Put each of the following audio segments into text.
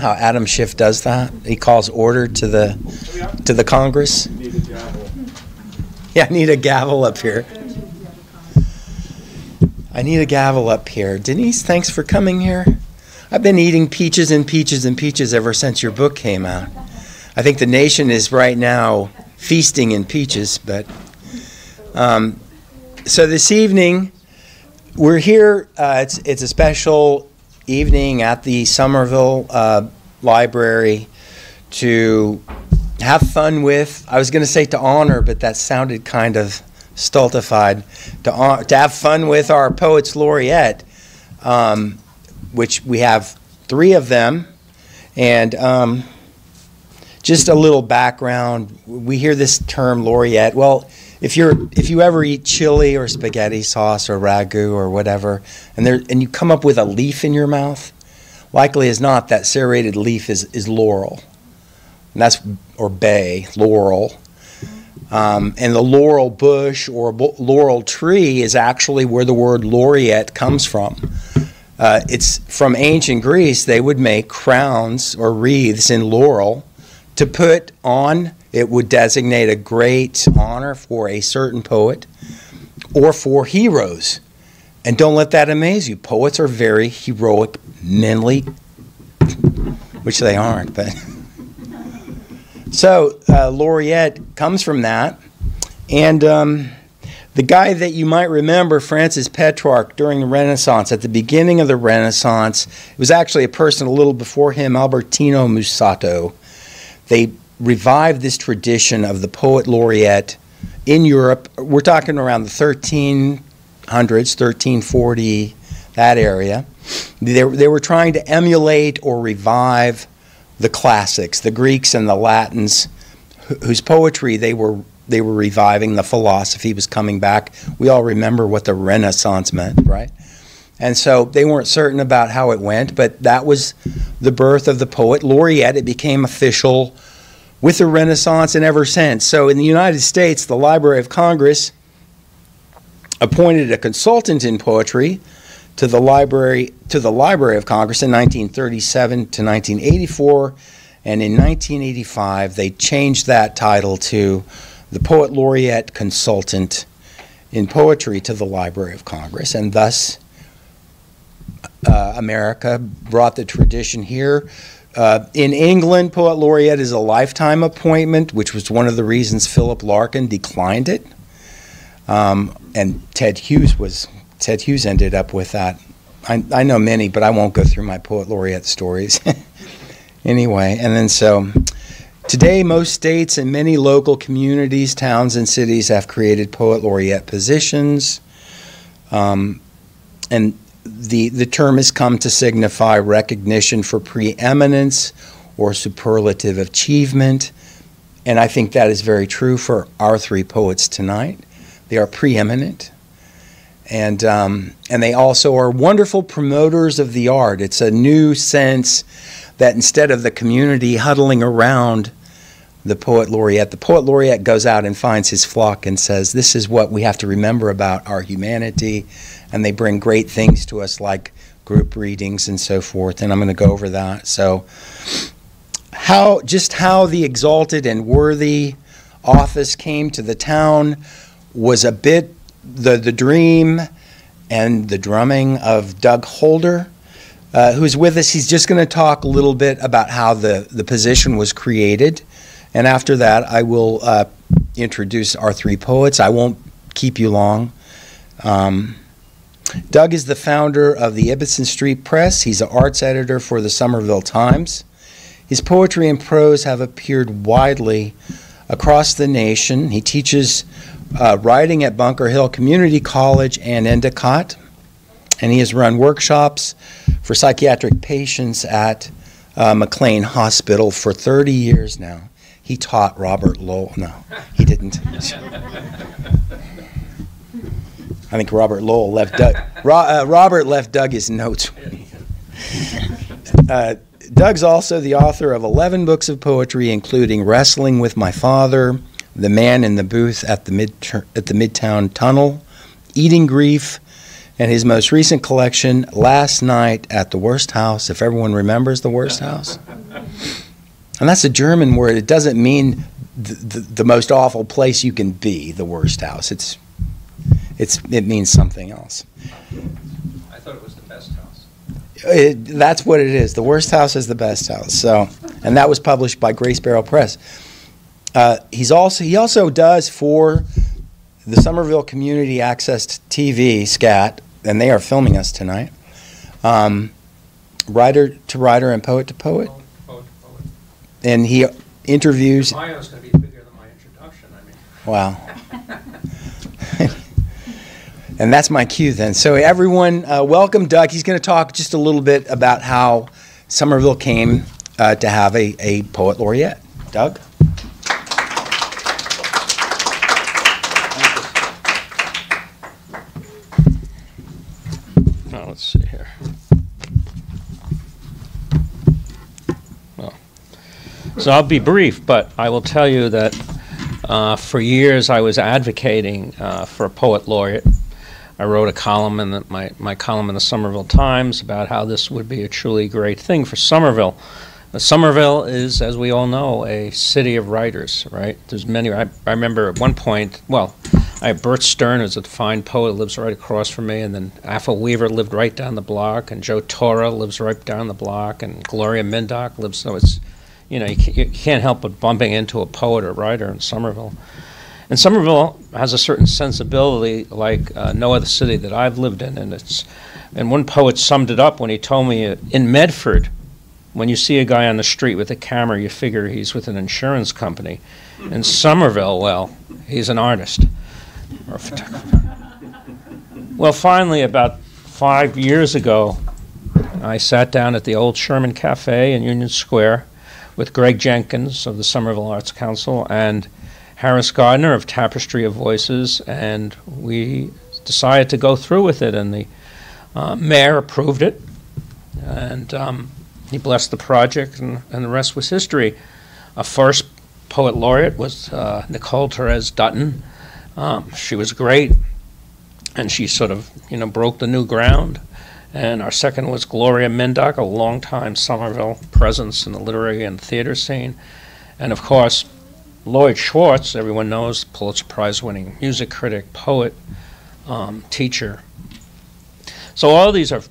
how Adam Schiff does that? He calls order to the Congress. Need a gavel. Yeah, I need a gavel up here. I need a gavel up here. Denise, thanks for coming here. I've been eating peaches and peaches and peaches ever since your book came out. I think the nation is right now feasting in peaches. But so this evening, we're here. It's a special evening at the Somerville Library to have fun with. I was going to say to honor, but that sounded kind of stultified. To have fun with our Poets Laureate, which we have 3 of them. And just a little background. We hear this term laureate. Well, if you ever eat chili or spaghetti sauce or ragu or whatever, and you come up with a leaf in your mouth, likely as not that serrated leaf is laurel. And or bay, laurel. And the laurel bush or laurel tree is actually where the word laureate comes from. It's from ancient Greece. They would make crowns or wreaths in laurel to put on. It would designate a great honor for a certain poet or for heroes. And don't let that amaze you. Poets are very heroic, manly, which they aren't, but... So, laureate comes from that. And the guy that you might remember, Francis Petrarch, during the Renaissance, at the beginning of the Renaissance, it was actually a person a little before him, Albertino Mussato. They revived this tradition of the poet laureate in Europe. We're talking around the 1300s, 1340, that area. They were trying to emulate or revive the classics, the Greeks and the Latins, whose poetry they were reviving. The philosophy was coming back. We all remember what the Renaissance meant, right? And so they weren't certain about how it went, but that was the birth of the poet laureate. It became official with the Renaissance and ever since. So in the United States, the Library of Congress appointed a consultant in poetry to the Library of Congress in 1937 to 1984, and in 1985 they changed that title to the Poet Laureate Consultant in Poetry to the Library of Congress, and thus America brought the tradition here. In England, Poet Laureate is a lifetime appointment, which was one of the reasons Philip Larkin declined it, and Ted Hughes ended up with that. I know many, but I won't go through my Poet Laureate stories. Anyway, and then so today most states and many local communities, towns, and cities have created Poet Laureate positions. And the term has come to signify recognition for preeminence or superlative achievement. And I think that is very true for our 3 poets tonight. They are preeminent. And they also are wonderful promoters of the art. It's a new sense that instead of the community huddling around the Poet Laureate goes out and finds his flock and says, this is what we have to remember about our humanity. And they bring great things to us like group readings and so forth. And I'm going to go over that. So how the exalted and worthy office came to the town was a bit the dream and the drumming of Doug Holder, who's with us. He's just going to talk a little bit about how the position was created. And after that, I will introduce our 3 poets. I won't keep you long. Doug is the founder of the Ibbotson Street Press. He's an arts editor for the Somerville Times. His poetry and prose have appeared widely across the nation. He teaches writing at Bunker Hill Community College and Endicott, and he has run workshops for psychiatric patients at McLean Hospital for 30 years now. He taught Robert Lowell. No, he didn't. I think Robert Lowell left Doug. Robert left Doug his notes. Doug's also the author of 11 books of poetry, including Wrestling with My Father, The Man in the Booth at the Midtown Tunnel, Eating Grief, And his most recent collection, Last Night at the Worst House, if everyone remembers the worst house. And that's a German word. It doesn't mean the most awful place you can be, the worst house. It means something else. I thought it was the best house. That's what it is. The worst house is the best house. So, and that was published by Grace Barrel Press. He also does for the Somerville Community Access TV, SCAT, and they are filming us tonight. Writer to writer and poet to poet. Poet to poet. And he interviews. Your bio's going to be bigger than my introduction, I mean. Wow. And that's my cue then. So everyone, welcome Doug. He's going to talk just a little bit about how Somerville came to have a Poet Laureate. Doug? Let's see here. Well, so I'll be brief, but I will tell you that for years I was advocating for a Poet Laureate. I wrote a column in my column in the Somerville Times about how this would be a truly great thing for Somerville. Somerville is, as we all know, a city of writers, right? There's many. I remember at one point, well, I have Bert Stern, who's a fine poet, lives right across from me, and then Aphel Weaver lived right down the block, and Joe Torra lives right down the block, and Gloria Mindock lives. So it's, you know, you can't help but bumping into a poet or writer in Somerville. And Somerville has a certain sensibility like no other city that I've lived in, and one poet summed it up when he told me in Medford, when you see a guy on the street with a camera, you figure he's with an insurance company. In Somerville, well, he's an artist or a photographer. Well, finally, about 5 years ago, I sat down at the old Sherman Cafe in Union Square with Greg Jenkins of the Somerville Arts Council and Harris Gardner of Tapestry of Voices, and we decided to go through with it, and the mayor approved it, and he blessed the project, and the rest was history. Our first Poet Laureate was Nicole Terez Dutton. She was great, and she sort of, you know, broke the new ground. And our second was Gloria Mindock, a longtime Somerville presence in the literary and theater scene. And of course, Lloyd Schwartz, everyone knows, Pulitzer Prize-winning music critic, poet, teacher. So all these are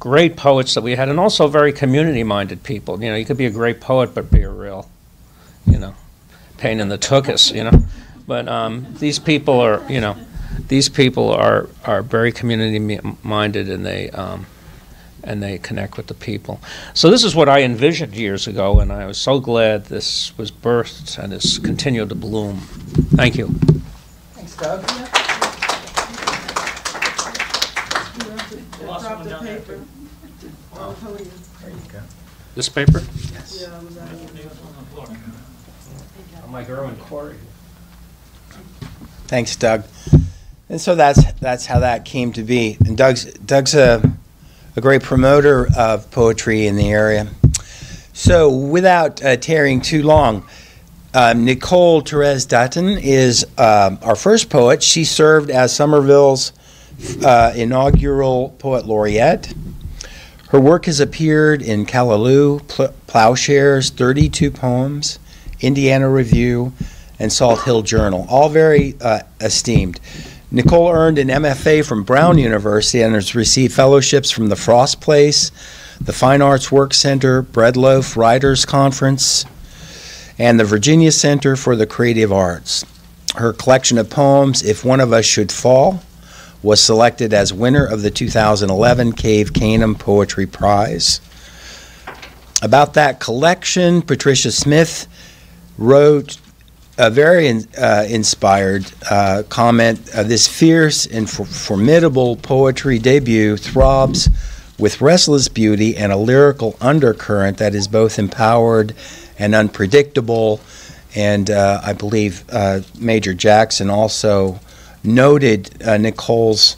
great poets that we had, and also very community-minded people. You know, you could be a great poet, but be a real, you know, pain in the tuchus, you know. But these people are, you know, these people are very community-minded, and they connect with the people. So this is what I envisioned years ago, and I was so glad this was birthed and has continued to bloom. Thank you. Thanks, Doug. Paper. There you go. This paper? Yes. Yeah, I was out of Oh, my girl and Corey. Thanks, Doug. And so that's how that came to be. And Doug's a great promoter of poetry in the area. So without tarrying too long, Nicole Terez Dutton is our first poet. She served as Somerville's inaugural Poet Laureate. Her work has appeared in Callaloo, Plowshares, 32 Poems, Indiana Review, and Salt Hill Journal, all very esteemed. Nicole earned an MFA from Brown University and has received fellowships from the Frost Place, the Fine Arts Work Center, Breadloaf Writers Conference, and the Virginia Center for the Creative Arts. Her collection of poems, If One of Us Should Fall, was selected as winner of the 2011 Cave Canem Poetry Prize. About that collection, Patricia Smith wrote a very inspired comment. This fierce and formidable poetry debut throbs with restless beauty and a lyrical undercurrent that is both empowered and unpredictable. And I believe Major Jackson also noted Nicole's,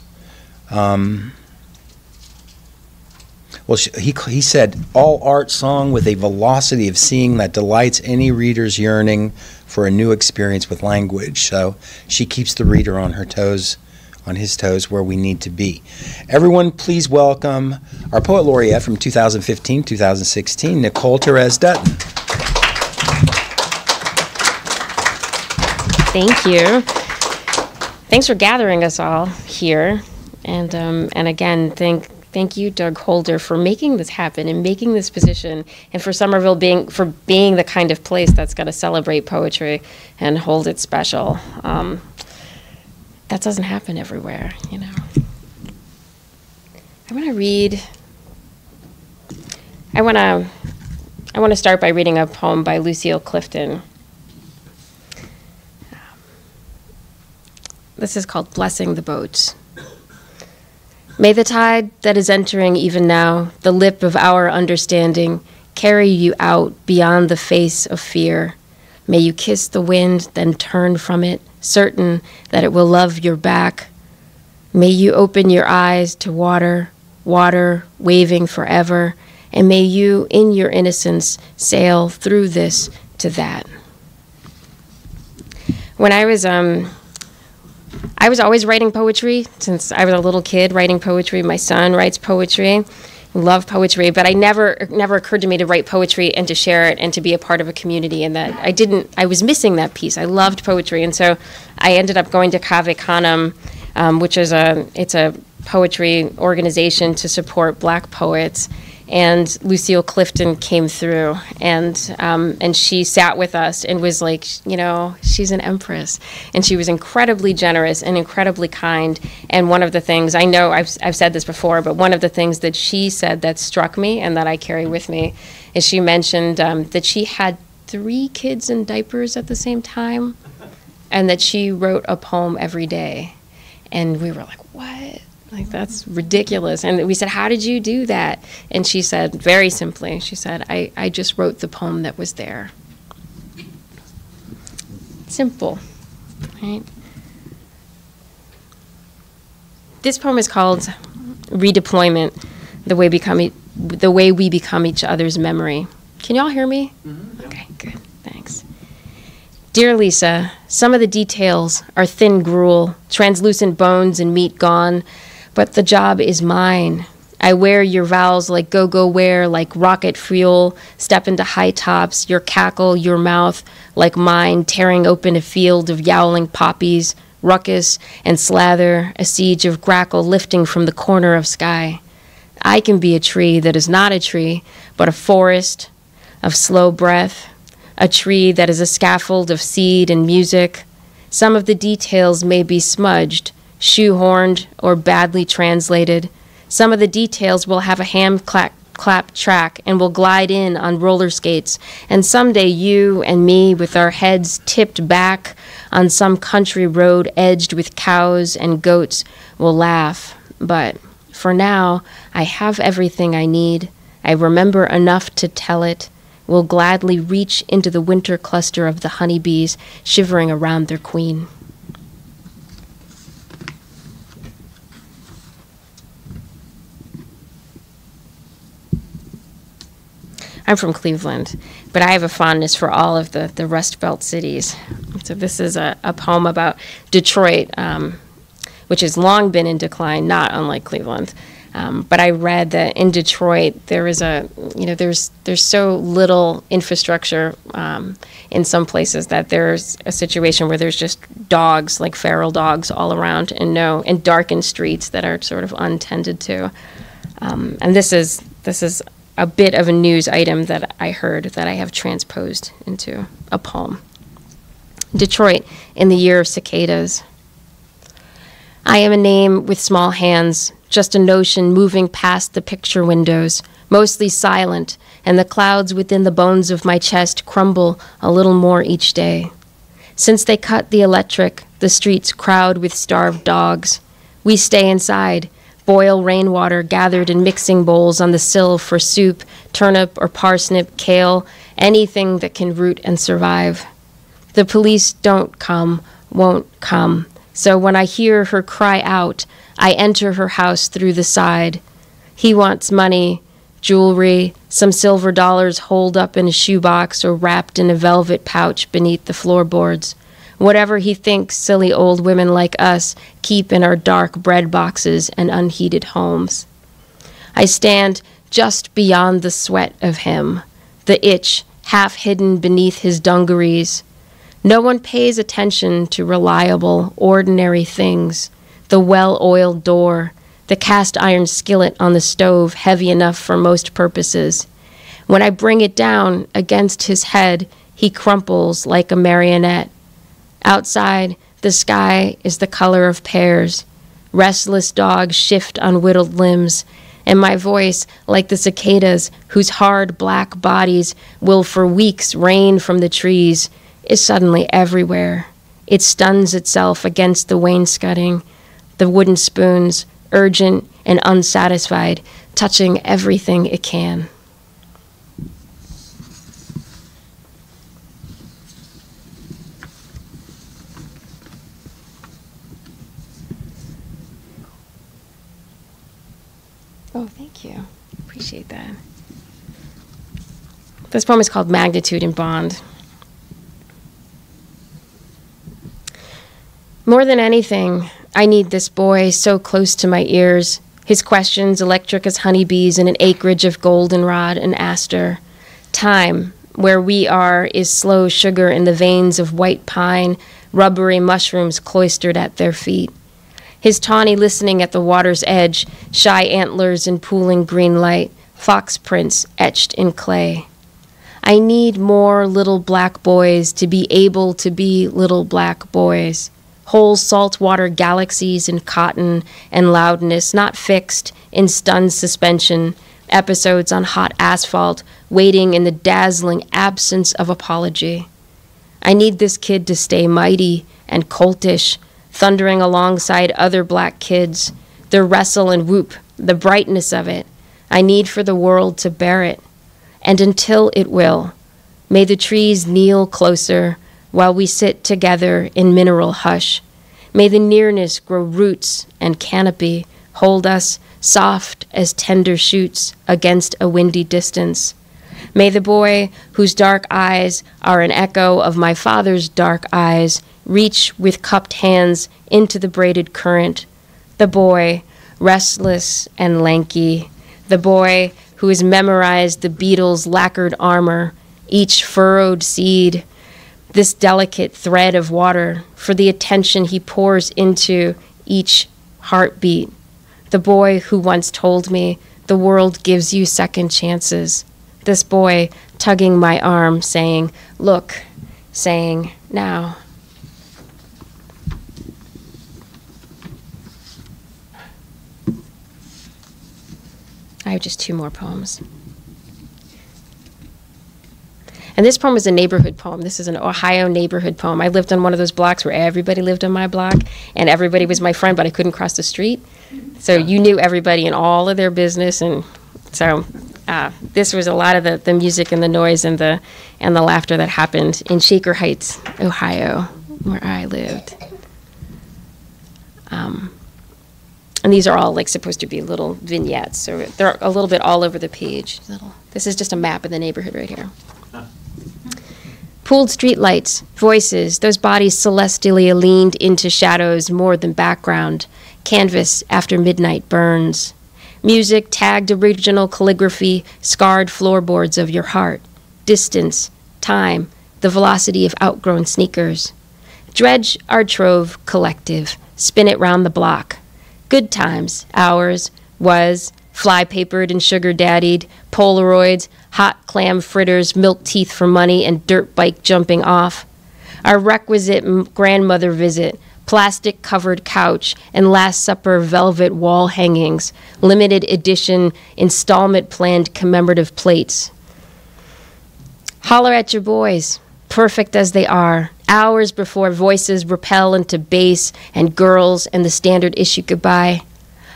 he said, all art song with a velocity of seeing that delights any reader's yearning for a new experience with language. So she keeps the reader on her toes on his toes where we need to be. Everyone, please welcome our Poet Laureate from 2015-2016, Nicole Terez Dutton. Thank you. Thanks for gathering us all here. And again, thank you, Doug Holder, for making this happen and making this position, and for Somerville being the kind of place that's going to celebrate poetry and hold it special. That doesn't happen everywhere, you know. I want to start by reading a poem by Lucille Clifton. This is called Blessing the Boats. May the tide that is entering even now, the lip of our understanding, carry you out beyond the face of fear. May you kiss the wind, then turn from it, certain that it will love your back. May you open your eyes to water, water waving forever, and may you, in your innocence, sail through this to that. When I was always writing poetry since I was a little kid, writing poetry. My son writes poetry. Love poetry, but it never occurred to me to write poetry and to share it and to be a part of a community, and that I was missing that piece. I loved poetry, and so I ended up going to Cave Canem, which is a poetry organization to support Black poets. And Lucille Clifton came through, and she sat with us and was like, you know, she's an empress, and she was incredibly generous and incredibly kind. And one of the things, I know I've said this before, but one of the things that she said that struck me and that I carry with me is she mentioned that she had 3 kids in diapers at the same time, and that she wrote a poem every day. And we were like, what? Like, that's ridiculous. And we said, how did you do that? And she said, very simply, she said, I just wrote the poem that was there. Simple, right? This poem is called Redeployment, the way we become each other's memory. Can y'all hear me? Mm-hmm. Okay, good, thanks. Dear Lisa, some of the details are thin gruel, translucent bones and meat gone, but the job is mine. I wear your vowels like go-go wear, like rocket fuel, step into high tops, your cackle, your mouth, like mine, tearing open a field of yowling poppies, ruckus and slather, a siege of grackle lifting from the corner of sky. I can be a tree that is not a tree, but a forest of slow breath, a tree that is a scaffold of seed and music. Some of the details may be smudged, shoehorned, or badly translated. Some of the details will have a hand clap track and will glide in on roller skates. And someday you and me, with our heads tipped back on some country road edged with cows and goats, will laugh. But for now, I have everything I need. I remember enough to tell it. Will gladly reach into the winter cluster of the honeybees shivering around their queen. I'm from Cleveland, but I have a fondness for all of the Rust Belt cities. So this is a poem about Detroit, which has long been in decline, not unlike Cleveland. But I read that in Detroit there is there's so little infrastructure in some places that there's a situation where there's just dogs, like feral dogs, all around, and darkened streets that are sort of untended to. And this is a bit of a news item that I heard that I have transposed into a poem. Detroit in the year of cicadas. I am a name with small hands, just a notion moving past the picture windows, mostly silent, and the clouds within the bones of my chest crumble a little more each day. Since they cut the electric, the streets crowd with starved dogs. We stay inside, boil rainwater gathered in mixing bowls on the sill for soup, turnip or parsnip, kale, anything that can root and survive. The police don't come, won't come. So when I hear her cry out, I enter her house through the side. He wants money, jewelry, some silver dollars holed up in a shoebox or wrapped in a velvet pouch beneath the floorboards. whatever he thinks silly old women like us keep in our dark bread boxes and unheated homes. I stand just beyond the sweat of him, the itch half hidden beneath his dungarees. No one pays attention to reliable, ordinary things, the well-oiled door, the cast iron skillet on the stove heavy enough for most purposes. When I bring it down against his head, he crumples like a marionette. Outside, the sky is the color of pears. Restless dogs shift on whittled limbs, and my voice, like the cicadas whose hard black bodies will for weeks rain from the trees, is suddenly everywhere. It stuns itself against the wainscoting, the wooden spoons, urgent and unsatisfied, touching everything it can. Oh, thank you. Appreciate that. This poem is called Magnitude and Bond. More than anything, I need this boy so close to my ears, his questions electric as honeybees in an acreage of goldenrod and aster. Time, where we are, is slow sugar in the veins of white pine, rubbery mushrooms cloistered at their feet. His tawny listening at the water's edge, shy antlers in pooling green light, fox prints etched in clay. I need more little black boys to be able to be little black boys. Whole saltwater galaxies in cotton and loudness, not fixed, in stunned suspension, episodes on hot asphalt, waiting in the dazzling absence of apology. I need this kid to stay mighty and coltish, thundering alongside other black kids, the wrestle and whoop, the brightness of it. I need for the world to bear it. And until it will, may the trees kneel closer while we sit together in mineral hush. May the nearness grow roots and canopy, hold us soft as tender shoots against a windy distance. May the boy whose dark eyes are an echo of my father's dark eyes reach with cupped hands into the braided current. The boy, restless and lanky, the boy who has memorized the beetle's lacquered armor, each furrowed seed, this delicate thread of water for the attention he pours into each heartbeat. The boy who once told me the world gives you second chances. This boy tugging my arm, saying, look, saying, now. I have just two more poems. And this poem is a neighborhood poem. This is an Ohio neighborhood poem. I lived on one of those blocks where everybody lived on my block, and everybody was my friend, but I couldn't cross the street. So you knew everybody and all of their business, and so this was a lot of the music and the noise and the laughter that happened in Shaker Heights, Ohio, where I lived. And these are all like supposed to be little vignettes, so they're a little bit all over the page. This is just a map of the neighborhood right here. Pooled streetlights, voices, those bodies celestially leaned into shadows more than background. Canvas after midnight burns. Music tagged original calligraphy, scarred floorboards of your heart. Distance, time, the velocity of outgrown sneakers. Dredge our trove collective, spin it round the block. Good times, ours, was, fly-papered and sugar-daddied, Polaroids, hot clam fritters, milk teeth for money, and dirt bike jumping off. Our requisite grandmother visit, plastic-covered couch, and Last Supper velvet wall hangings, limited edition, installment-planned commemorative plates. Holler at your boys, perfect as they are, hours before voices repel into bass and girls and the standard issue goodbye.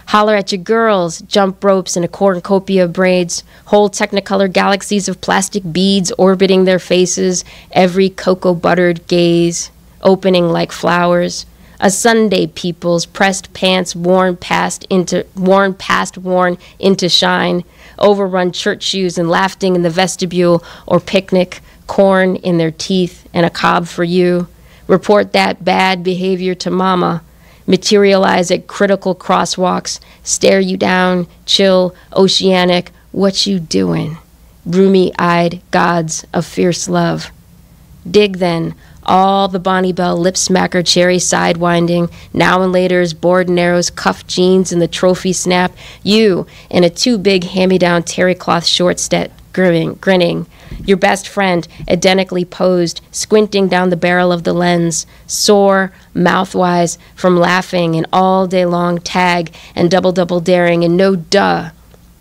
Holler at your girls, jump ropes and a cornucopia of braids, whole technicolor galaxies of plastic beads orbiting their faces, every cocoa-buttered gaze, opening like flowers. A Sunday people's pressed pants worn past into shine, overrun church shoes and laughing in the vestibule or picnic, corn in their teeth and a cob for you. report that bad behavior to mama, materialize at critical crosswalks, stare you down, chill, oceanic, what you doing? Roomy-eyed gods of fierce love. Dig then, all the Bonnie Bell lip-smacker cherry sidewinding, now and later's board and arrows, cuffed jeans, and the trophy snap, you in a too big hand-me-down terry cloth short set, grinning, your best friend identically posed, squinting down the barrel of the lens, sore, mouthwise, from laughing and all day long tag and double daring, and no duh.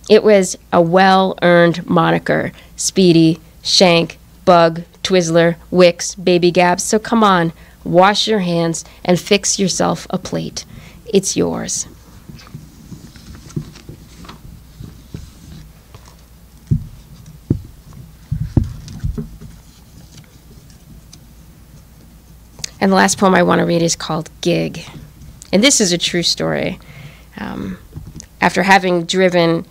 It was a well-earned moniker, Speedy, Shank, Bug, Twizzler, Wicks, Baby Gabs. So come on, wash your hands and fix yourself a plate. It's yours. And the last poem I want to read is called Gig. And this is a true story. After having driven,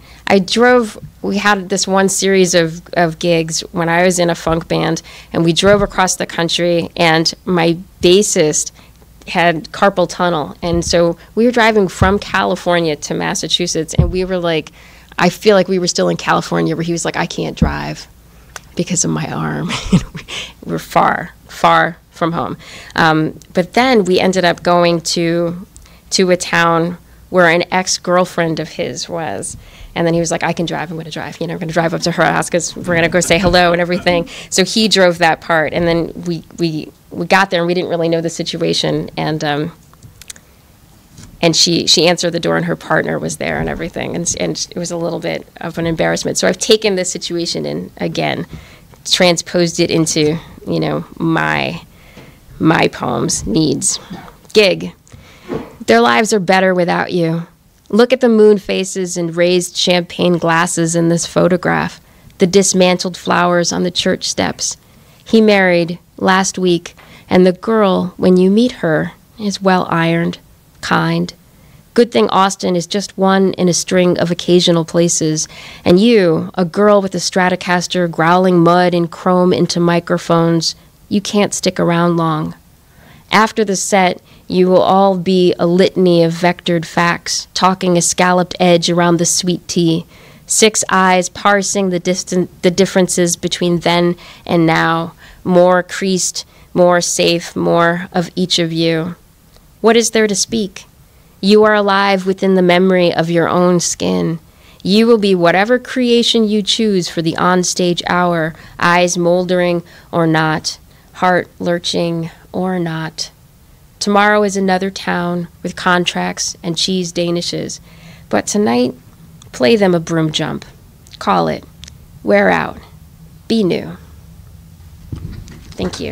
we had this one series of gigs when I was in a funk band, and we drove across the country, and my bassist had carpal tunnel. And so we were driving from California to Massachusetts, and we were like, I feel like we were still in California, where he was like, I can't drive because of my arm. We're far from home. But then we ended up going to a town where an ex-girlfriend of his was. And then he was like, I can drive, I'm going to drive. I'm going to drive up to her house because we're going to go say hello and everything. So he drove that part. And then we got there and we didn't really know the situation. And she answered the door and her partner was there and everything. And it was a little bit of an embarrassment. So I've taken this situation and, again, transposed it into, my poem's needs. Gig. Their lives are better without you. Look at the moon faces and raised champagne glasses in this photograph, the dismantled flowers on the church steps. He married last week, and the girl, when you meet her, is well-ironed, kind. Good thing Austin is just one in a string of occasional places, and you, a girl with a Stratocaster growling mud and chrome into microphones, you can't stick around long. After the set, you will all be a litany of vectored facts, talking a scalloped edge around the sweet tea, 6 eyes parsing the differences between then and now, more creased, more safe, more of each of you. What is there to speak? You are alive within the memory of your own skin. You will be whatever creation you choose for the onstage hour, eyes moldering or not, heart lurching or not. Tomorrow is another town with contracts and cheese danishes. But tonight, play them a broom jump. Call it. Wear out. Be new. Thank you.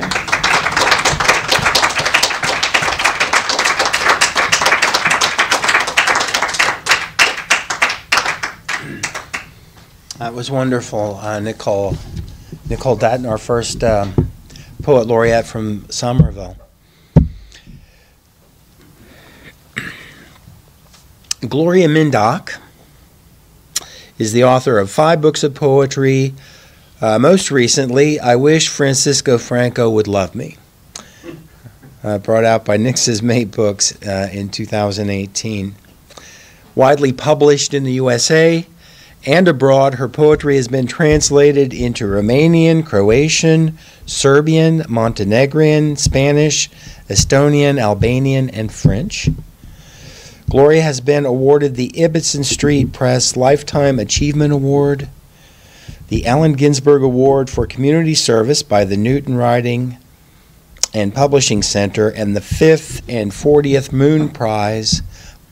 That was wonderful, Nicole Dutton, our first Poet Laureate from Somerville. Gloria Mindock is the author of 5 books of poetry. Most recently, I Wish Francisco Franco Would Love Me, brought out by Nix's Mate Books in 2018. Widely published in the USA and abroad, her poetry has been translated into Romanian, Croatian, Serbian, Montenegrin, Spanish, Estonian, Albanian, and French. Gloria has been awarded the Ibbotson Street Press Lifetime Achievement Award, the Allen Ginsberg Award for Community Service by the Newton Writing and Publishing Center, and the 5th and 40th Moon Prize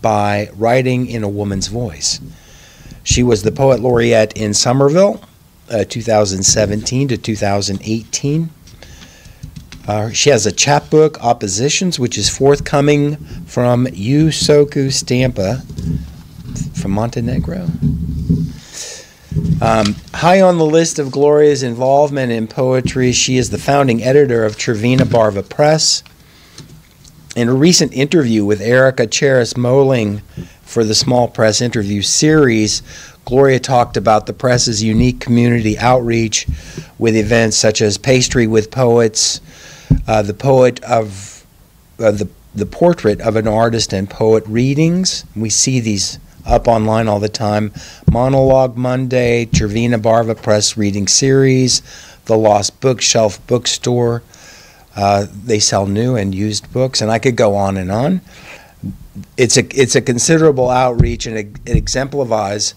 by Writing in a Woman's Voice. She was the Poet Laureate in Somerville, 2017 to 2018. She has a chapbook, Oppositions, which is forthcoming from Usoku Stampa from Montenegro. High on the list of Gloria's involvement in poetry, she is the founding editor of Trevina Barva Press. In a recent interview with Erica Cheris-Moling for the Small Press Interview Series, Gloria talked about the press's unique community outreach with events such as Pastry with Poets, the poet of the portrait of an artist and poet readings. We see these up online all the time. Monologue Monday, Chervina Barva Press reading series, the Lost Bookshelf bookstore. They sell new and used books, and I could go on and on. It's a considerable outreach, and it exemplifies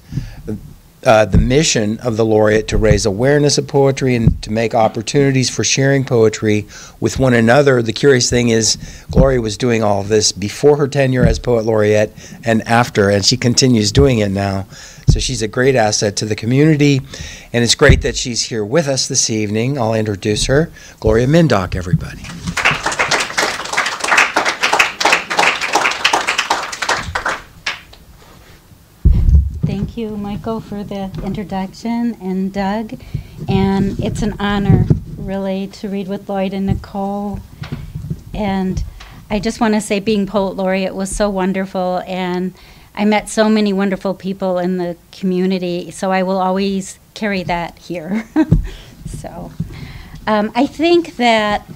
the mission of the laureate to raise awareness of poetry and to make opportunities for sharing poetry with one another. The curious thing is, Gloria was doing all of this before her tenure as Poet Laureate and after, and she continues doing it now. So she's a great asset to the community, and it's great that she's here with us this evening. I'll introduce her. Gloria Mindock, everybody. Thank you, Michael, for the introduction, and Doug. And it's an honor, really, to read with Lloyd and Nicole. And I just want to say being Poet Laureate was so wonderful, and I met so many wonderful people in the community, so I will always carry that here. So I think that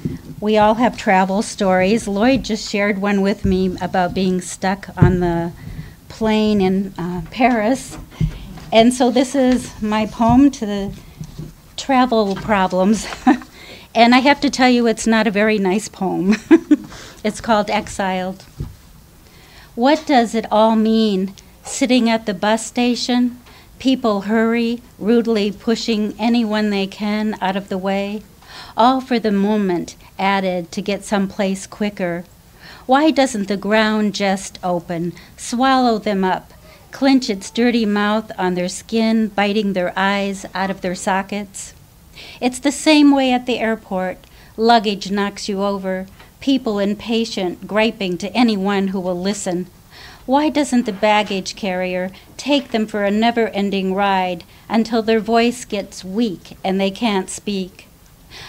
we all have travel stories. Lloyd just shared one with me about being stuck on the plane in Paris. And so this is my poem to the travel problems. And I have to tell you, it's not a very nice poem. It's called Exiled. What does it all mean, sitting at the bus station? People hurry, rudely pushing anyone they can out of the way, all for the moment added to get someplace quicker. Why doesn't the ground just open, swallow them up, clench its dirty mouth on their skin, biting their eyes out of their sockets? It's the same way at the airport. Luggage knocks you over, people impatient, griping to anyone who will listen. Why doesn't the baggage carrier take them for a never-ending ride until their voice gets weak and they can't speak?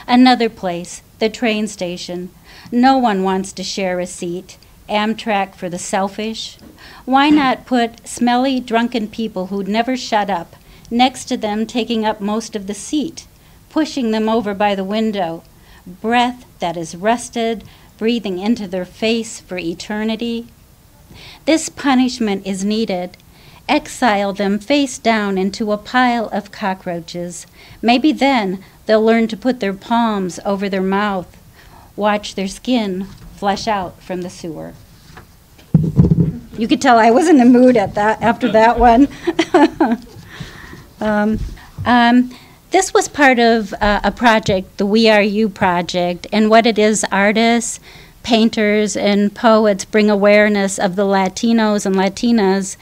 Another place, the train station. No one wants to share a seat. Amtrak for the selfish. Why not put smelly, drunken people who'd never shut up next to them, taking up most of the seat, pushing them over by the window? Breath that is rusted, breathing into their face for eternity. This punishment is needed. Exile them face down into a pile of cockroaches. Maybe then they'll learn to put their palms over their mouth. Watch their skin flush out from the sewer. You could tell I was in the mood at that after that one. This was part of a project, the We Are You project, and what it is, artists, painters, and poets bring awareness of the Latinos and Latinas,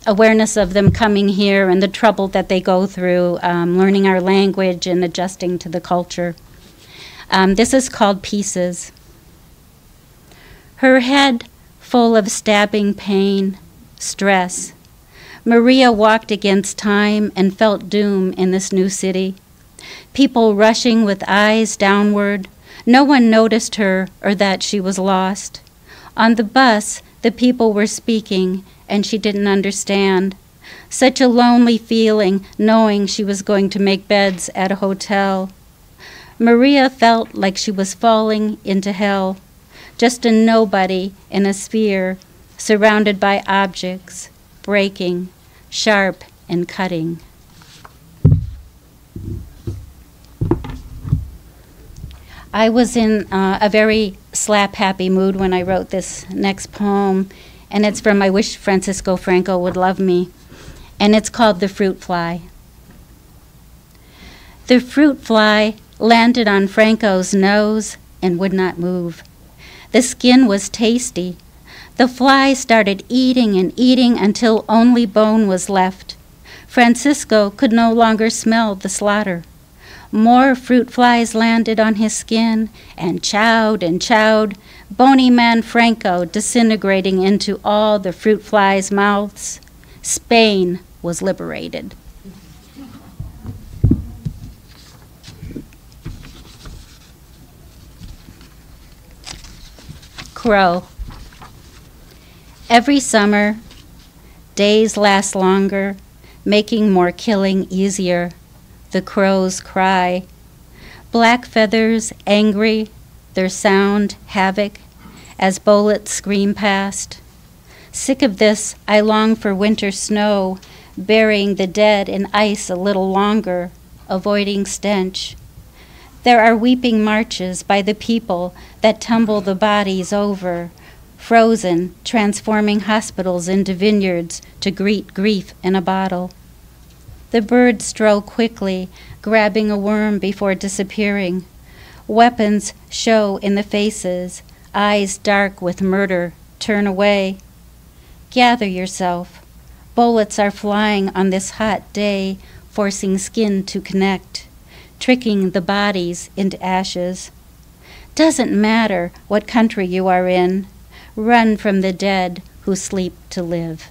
awareness of them coming here and the trouble that they go through, learning our language and adjusting to the culture. This is called Pieces. Her head full of stabbing pain, stress. Maria walked against time and felt doom in this new city. People rushing with eyes downward. No one noticed her or that she was lost. On the bus, the people were speaking, and she didn't understand. Such a lonely feeling, knowing she was going to make beds at a hotel. Maria felt like she was falling into hell, just a nobody in a sphere, surrounded by objects, breaking, sharp and cutting. I was in a very slap-happy mood when I wrote this next poem, and it's from I Wish Francisco Franco Would Love Me, and it's called The Fruit Fly. The fruit fly landed on Franco's nose and would not move. The skin was tasty. The fly started eating and eating until only bone was left. Francisco could no longer smell the slaughter. More fruit flies landed on his skin and chowed, bony man Franco disintegrating into all the fruit flies' mouths. Spain was liberated. Crow. Every summer, days last longer, making more killing easier. The crows cry. Black feathers, angry, their sound havoc as bullets scream past. Sick of this, I long for winter snow, burying the dead in ice a little longer, avoiding stench. There are weeping marches by the people that tumble the bodies over, frozen, transforming hospitals into vineyards to greet grief in a bottle. The birds stroll quickly, grabbing a worm before disappearing. Weapons show in the faces, eyes dark with murder, turn away. Gather yourself. Bullets are flying on this hot day, forcing skin to connect, tricking the bodies into ashes. Doesn't matter what country you are in, run from the dead who sleep to live.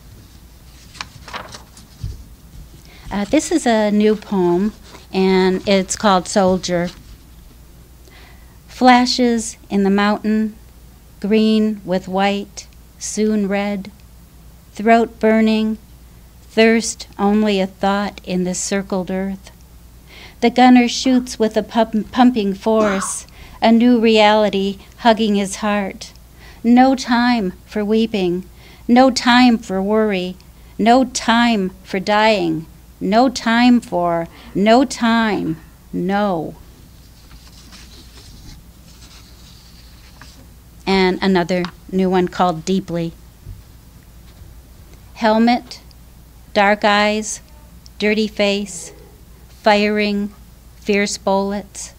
This is a new poem, and it's called Soldier. Flashes in the mountain, green with white, soon red, throat burning, thirst only a thought in this circled earth. The gunner shoots with a pumping force, a new reality hugging his heart. No time for weeping, no time for worry, no time for dying, no time for, no time, no. And another new one called Deeply. Helmet, dark eyes, dirty face, firing, fierce bullets,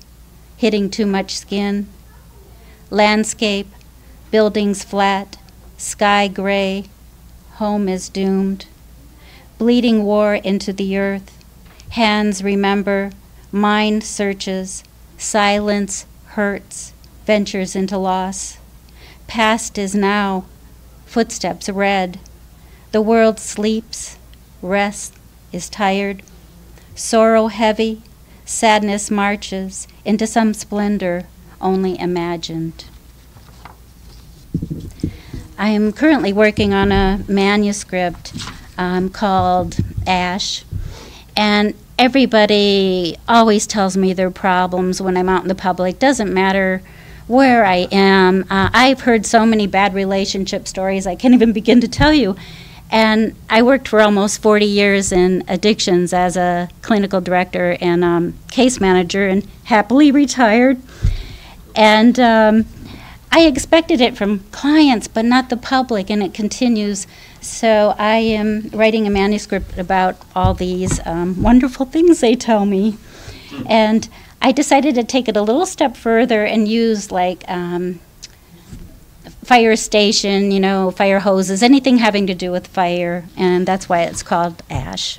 hitting too much skin. Landscape, buildings flat, sky gray, home is doomed. Bleeding war into the earth, hands remember, mind searches, silence hurts, ventures into loss. Past is now, footsteps red. The world sleeps, rest is tired. Sorrow heavy, sadness marches into some splendor only imagined. I am currently working on a manuscript called Ash, and everybody always tells me their problems when I'm out in the public. Doesn't matter where I am. I've heard so many bad relationship stories I can't even begin to tell you. And I worked for almost 40 years in addictions as a clinical director and case manager, and happily retired. And I expected it from clients, but not the public, and it continues. So I am writing a manuscript about all these wonderful things they tell me. And I decided to take it a little step further and use like fire station, fire hoses, anything having to do with fire, and that's why it's called Ash.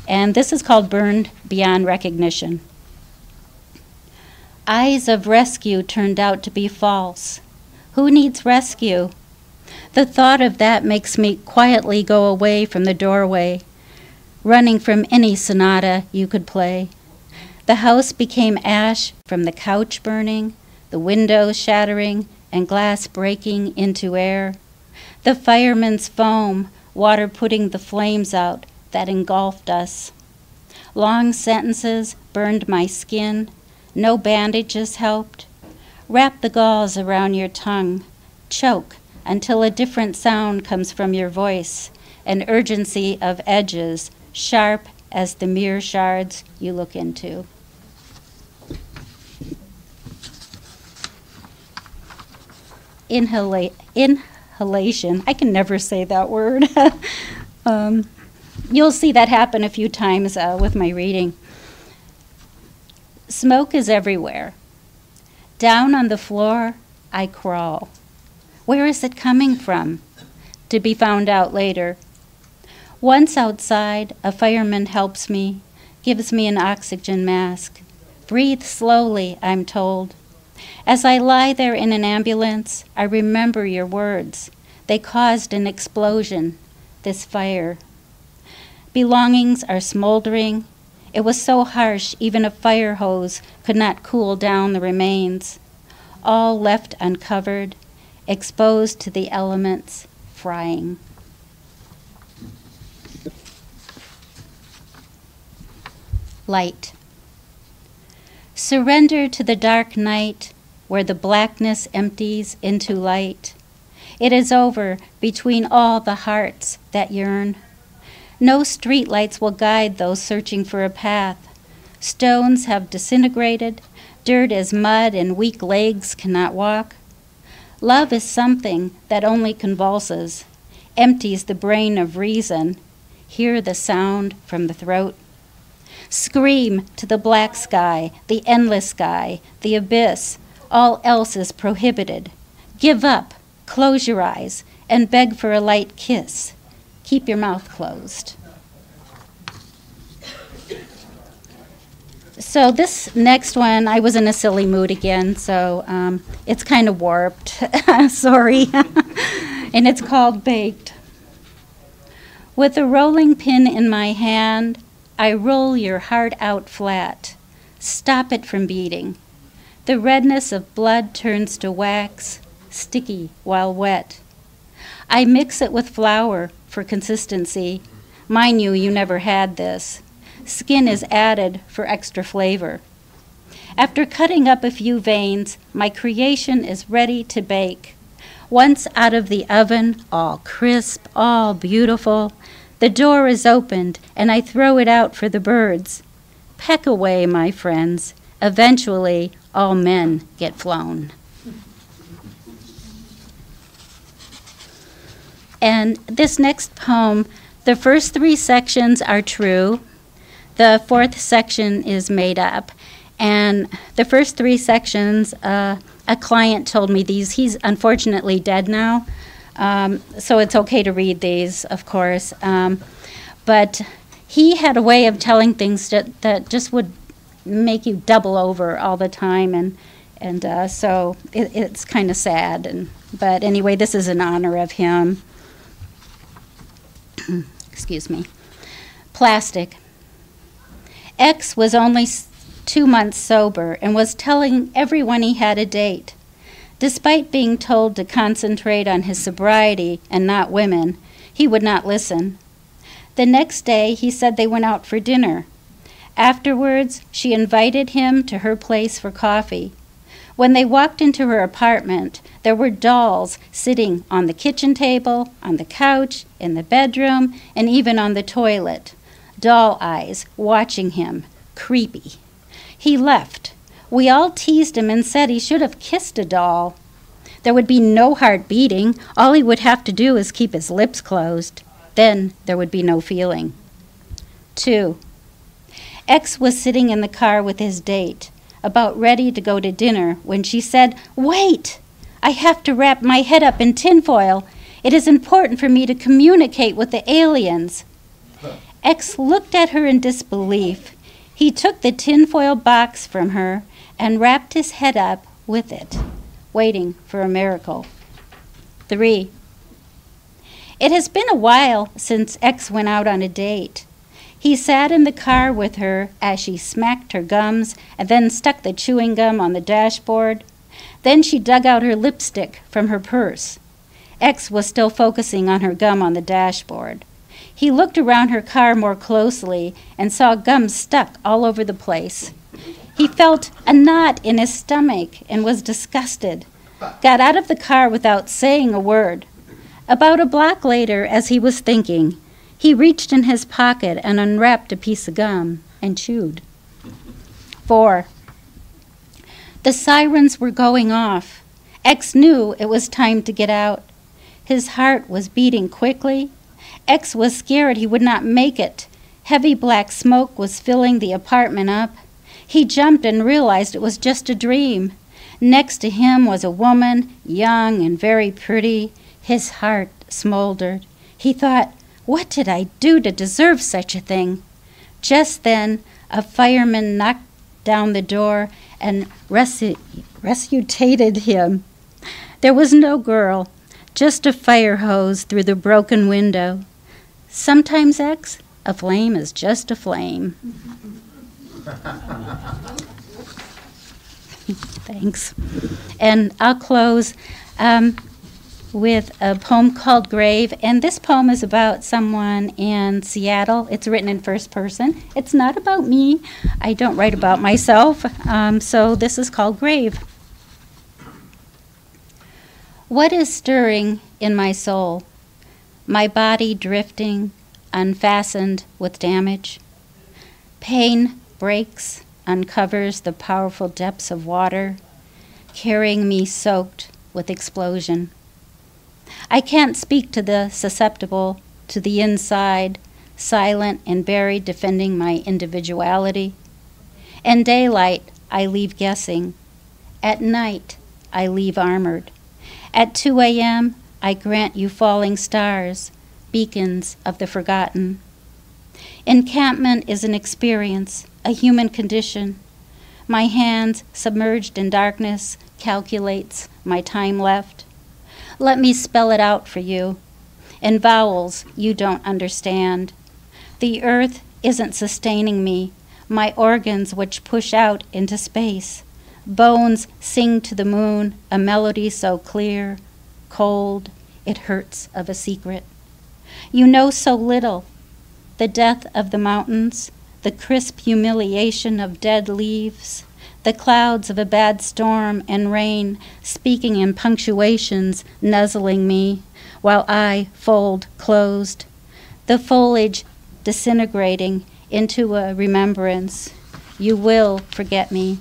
And this is called Burned Beyond Recognition. Eyes of rescue turned out to be false. Who needs rescue? The thought of that makes me quietly go away from the doorway, running from any sonata you could play. The house became ash from the couch burning, the windows shattering, and glass breaking into air. The fireman's foam, water putting the flames out that engulfed us. Long sentences burned my skin. No bandages helped. Wrap the gauze around your tongue. Choke until a different sound comes from your voice, an urgency of edges, sharp as the mirror shards you look into. Inhalation. I can never say that word. You'll see that happen a few times with my reading. Smoke is everywhere. Down on the floor, I crawl. Where is it coming from? To be found out later. Once outside, a fireman helps me, gives me an oxygen mask. Breathe slowly, I'm told. As I lie there in an ambulance, I remember your words. They caused an explosion, this fire. Belongings are smoldering. It was so harsh, even a fire hose could not cool down the remains. All left uncovered, exposed to the elements, frying. Light. Surrender to the dark night, where the blackness empties into light. It is over between all the hearts that yearn. No streetlights will guide those searching for a path. Stones have disintegrated, dirt is mud, and weak legs cannot walk. Love is something that only convulses, empties the brain of reason. Hear the sound from the throat. Scream to the black sky, the endless sky, the abyss. All else is prohibited. Give up, close your eyes, and beg for a light kiss. Keep your mouth closed. So this next one, I was in a silly mood again, so it's kind of warped. Sorry. And it's called Baked. With a rolling pin in my hand, I roll your heart out flat. Stop it from beating. The redness of blood turns to wax, sticky while wet. I mix it with flour for consistency. Mind you never had this. Skin is added for extra flavor. After cutting up a few veins, my creation is ready to bake. Once out of the oven, all crisp, all beautiful, the door is opened and I throw it out for the birds. Peck away, my friends. Eventually, all men get flown. And this next poem, the first 3 sections are true. The 4th section is made up. And the first 3 sections, a client told me these. He's unfortunately dead now, so it's okay to read these, of course. But he had a way of telling things that just would make you double over all the time, and so it's kind of sad. But anyway, this is in honor of him. Excuse me. Plastic. X was only 2 months sober and was telling everyone he had a date. Despite being told to concentrate on his sobriety and not women, he would not listen. The next day, he said they went out for dinner. Afterwards, she invited him to her place for coffee. When they walked into her apartment, there were dolls sitting on the kitchen table, on the couch, in the bedroom, and even on the toilet. Doll eyes watching him, creepy. He left. We all teased him and said he should have kissed a doll. There would be no heart beating. All he would have to do is keep his lips closed. Then there would be no feeling. 2. X was sitting in the car with his date, about ready to go to dinner, when she said, "Wait! I have to wrap my head up in tinfoil. It is important for me to communicate with the aliens." X looked at her in disbelief. He took the tinfoil box from her and wrapped his head up with it, waiting for a miracle. 3. It has been a while since X went out on a date. He sat in the car with her as she smacked her gums and then stuck the chewing gum on the dashboard. Then she dug out her lipstick from her purse. X was still focusing on her gum on the dashboard. He looked around her car more closely and saw gum stuck all over the place. He felt a knot in his stomach and was disgusted. Got out of the car without saying a word. About a block later, as he was thinking, he reached in his pocket and unwrapped a piece of gum and chewed. 4. The sirens were going off. X knew it was time to get out. His heart was beating quickly. X was scared he would not make it. Heavy black smoke was filling the apartment up. He jumped and realized it was just a dream. Next to him was a woman, young and very pretty. His heart smoldered. He thought, "What did I do to deserve such a thing?" Just then, a fireman knocked down the door and resuscitated him. There was no girl, just a fire hose through the broken window. Sometimes, X, a flame is just a flame. Thanks. And I'll close with a poem called Grave. And this poem is about someone in Seattle. It's written in first person. It's not about me. I don't write about myself. So this is called Grave. What is stirring in my soul? My body drifting, unfastened with damage. Pain breaks, uncovers the powerful depths of water, carrying me soaked with explosion. I can't speak to the susceptible, to the inside, silent and buried, defending my individuality. In daylight, I leave guessing. At night, I leave armored. At 2 a.m., I grant you falling stars, beacons of the forgotten. Encampment is an experience, a human condition. My hands, submerged in darkness, calculates my time left. Let me spell it out for you, in vowels you don't understand. The earth isn't sustaining me, my organs which push out into space. Bones sing to the moon, a melody so clear, cold, it hurts of a secret. You know so little, the death of the mountains, the crisp humiliation of dead leaves, the clouds of a bad storm and rain speaking in punctuations, nuzzling me, while I fold closed, the foliage disintegrating into a remembrance. You will forget me.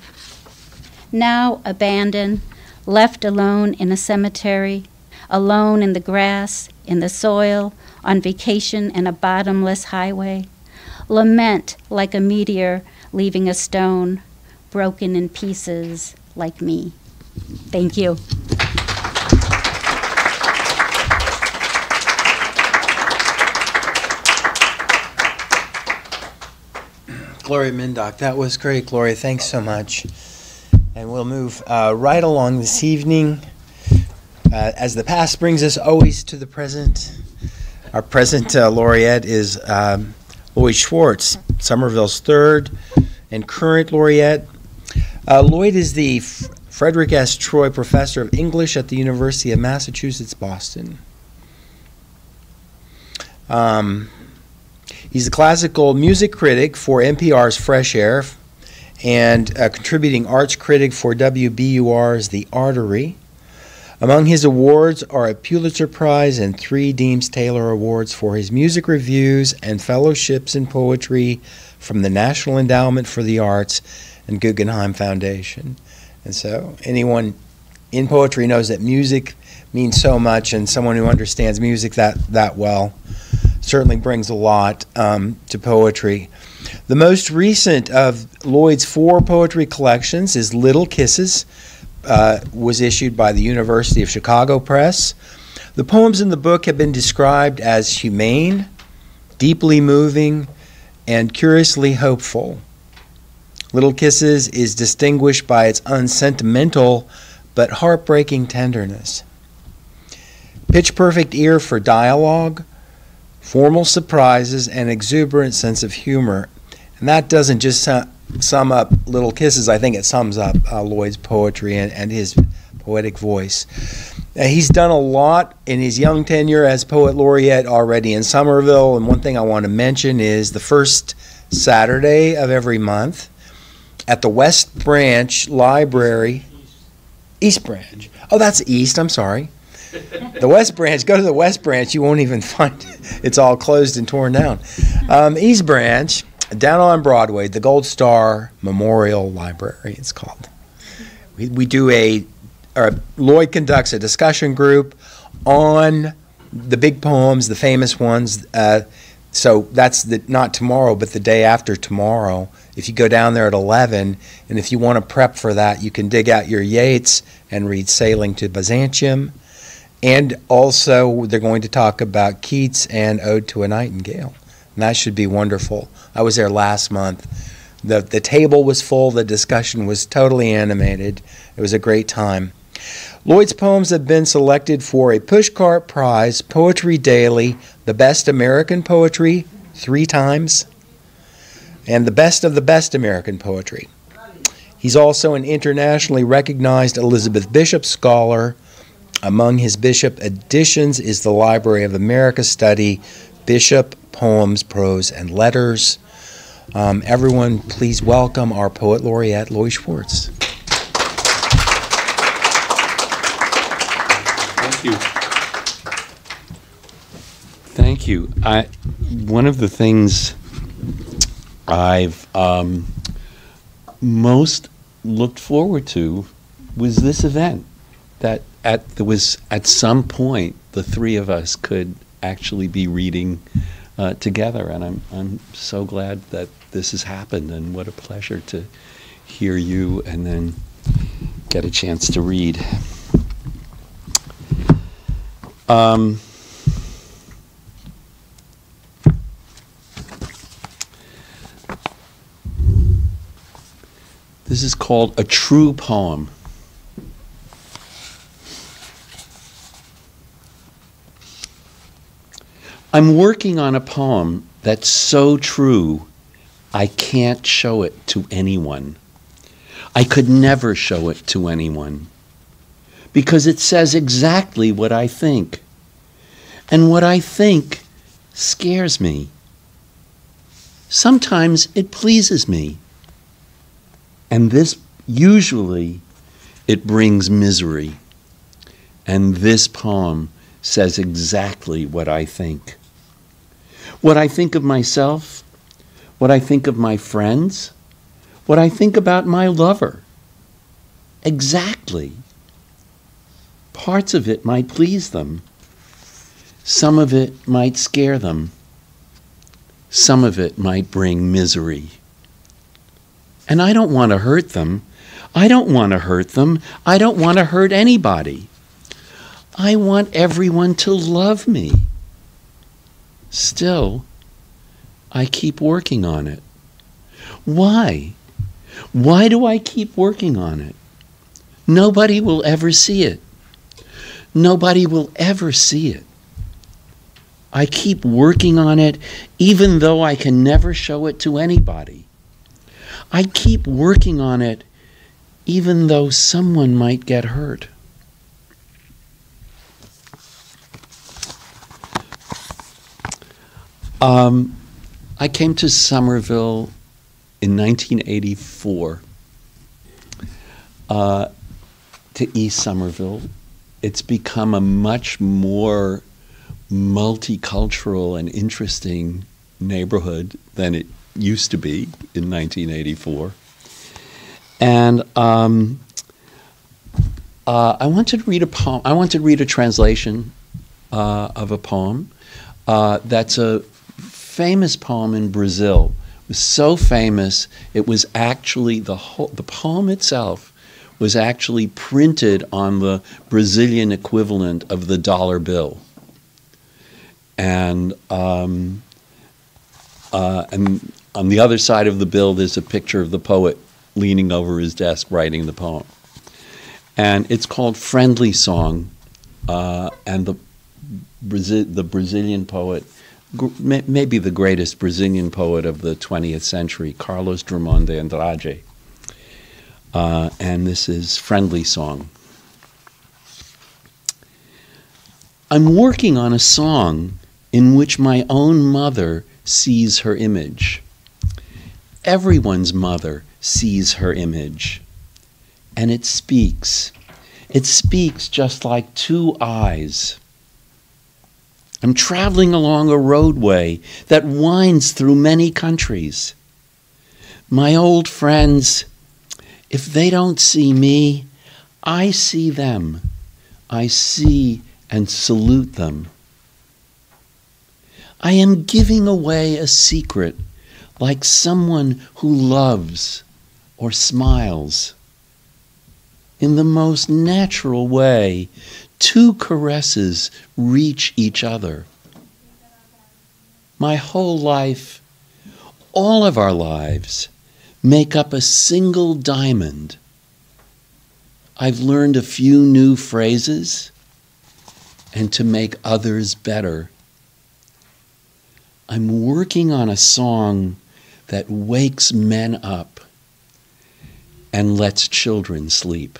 Now abandoned, left alone in a cemetery, alone in the grass, in the soil, on vacation in a bottomless highway. Lament like a meteor leaving a stone, broken in pieces like me. Thank you. Gloria Mindock, that was great, Gloria. Thanks so much. And we'll move right along this evening. As the past brings us always to the present, our present laureate is Lloyd Schwartz, Somerville's third and current laureate. Lloyd is the Frederick S. Troy Professor of English at the University of Massachusetts, Boston. He's a classical music critic for NPR's Fresh Air and a contributing arts critic for WBUR's The Artery. Among his awards are a Pulitzer Prize and 3 Deems Taylor Awards for his music reviews and fellowships in poetry from the National Endowment for the Arts and Guggenheim Foundation. And so anyone in poetry knows that music means so much, and someone who understands music that well certainly brings a lot to poetry. The most recent of Lloyd's 4 poetry collections is Little Kisses, was issued by the University of Chicago Press. The poems in the book have been described as humane, deeply moving, and curiously hopeful. Little Kisses is distinguished by its unsentimental but heartbreaking tenderness. Pitch-perfect ear for dialogue, formal surprises, and exuberant sense of humor. And that doesn't just sum up Little Kisses. I think it sums up Lloyd's poetry and his poetic voice. He's done a lot in his young tenure as Poet Laureate already in Somerville, and one thing I want to mention is the first Saturday of every month at the West Branch Library. East Branch. Oh, that's East, I'm sorry. The West Branch, go to the West Branch, you won't even find it. It's all closed and torn down. East Branch, down on Broadway, the Gold Star Memorial Library, it's called. We do Lloyd conducts a discussion group on the big poems, the famous ones. So that's not tomorrow, but the day after tomorrow. If you go down there at 11, and if you want to prep for that, you can dig out your Yeats and read Sailing to Byzantium. And also, they're going to talk about Keats and Ode to a Nightingale. And that should be wonderful. I was there last month. The table was full. The discussion was totally animated. It was a great time. Lloyd's poems have been selected for a Pushcart Prize, Poetry Daily, the Best American Poetry 3 times, and the Best of the Best American Poetry. He's also an internationally recognized Elizabeth Bishop Scholar. Among his Bishop editions is the Library of America study, Bishop, Poems, Prose, and Letters. Everyone, please welcome our Poet Laureate, Lloyd Schwartz. you. Thank you. One of the things I've most looked forward to was this event. That there was at some point the three of us could actually be reading together, and I'm so glad that this has happened. And what a pleasure to hear you and then get a chance to read. This is called A True Poem. I'm working on a poem that's so true, I can't show it to anyone. I could never show it to anyone, because it says exactly what I think. And what I think scares me. Sometimes it pleases me. And this, usually, it brings misery. And this poem says exactly what I think. What I think of myself, what I think of my friends, what I think about my lover. Exactly. Parts of it might please them. Some of it might scare them. Some of it might bring misery. And I don't want to hurt them. I don't want to hurt them. I don't want to hurt anybody. I want everyone to love me. Still, I keep working on it. Why? Why do I keep working on it? Nobody will ever see it. Nobody will ever see it. I keep working on it even though I can never show it to anybody. I keep working on it even though someone might get hurt. I came to Somerville in 1984, to East Somerville. It's become a much more multicultural and interesting neighborhood than it used to be in 1984. And I wanted to read a poem. I wanted to read a translation of a poem that's a famous poem in Brazil. It was so famous, it was actually the poem itself was actually printed on the Brazilian equivalent of the dollar bill. And on the other side of the bill, there's a picture of the poet leaning over his desk writing the poem. And it's called Friendly Song, and the Brazilian poet, maybe the greatest Brazilian poet of the 20th century, Carlos Drummond de Andrade. And this is Friendly Song. I'm working on a song in which my own mother sees her image. Everyone's mother sees her image. And it speaks. It speaks just like two eyes. I'm traveling along a roadway that winds through many countries. My old friends, if they don't see me, I see them. I see and salute them. I am giving away a secret, like someone who loves or smiles. In the most natural way, two caresses reach each other. My whole life, all of our lives, make up a single diamond. I've learned a few new phrases and to make others better. I'm working on a song that wakes men up and lets children sleep.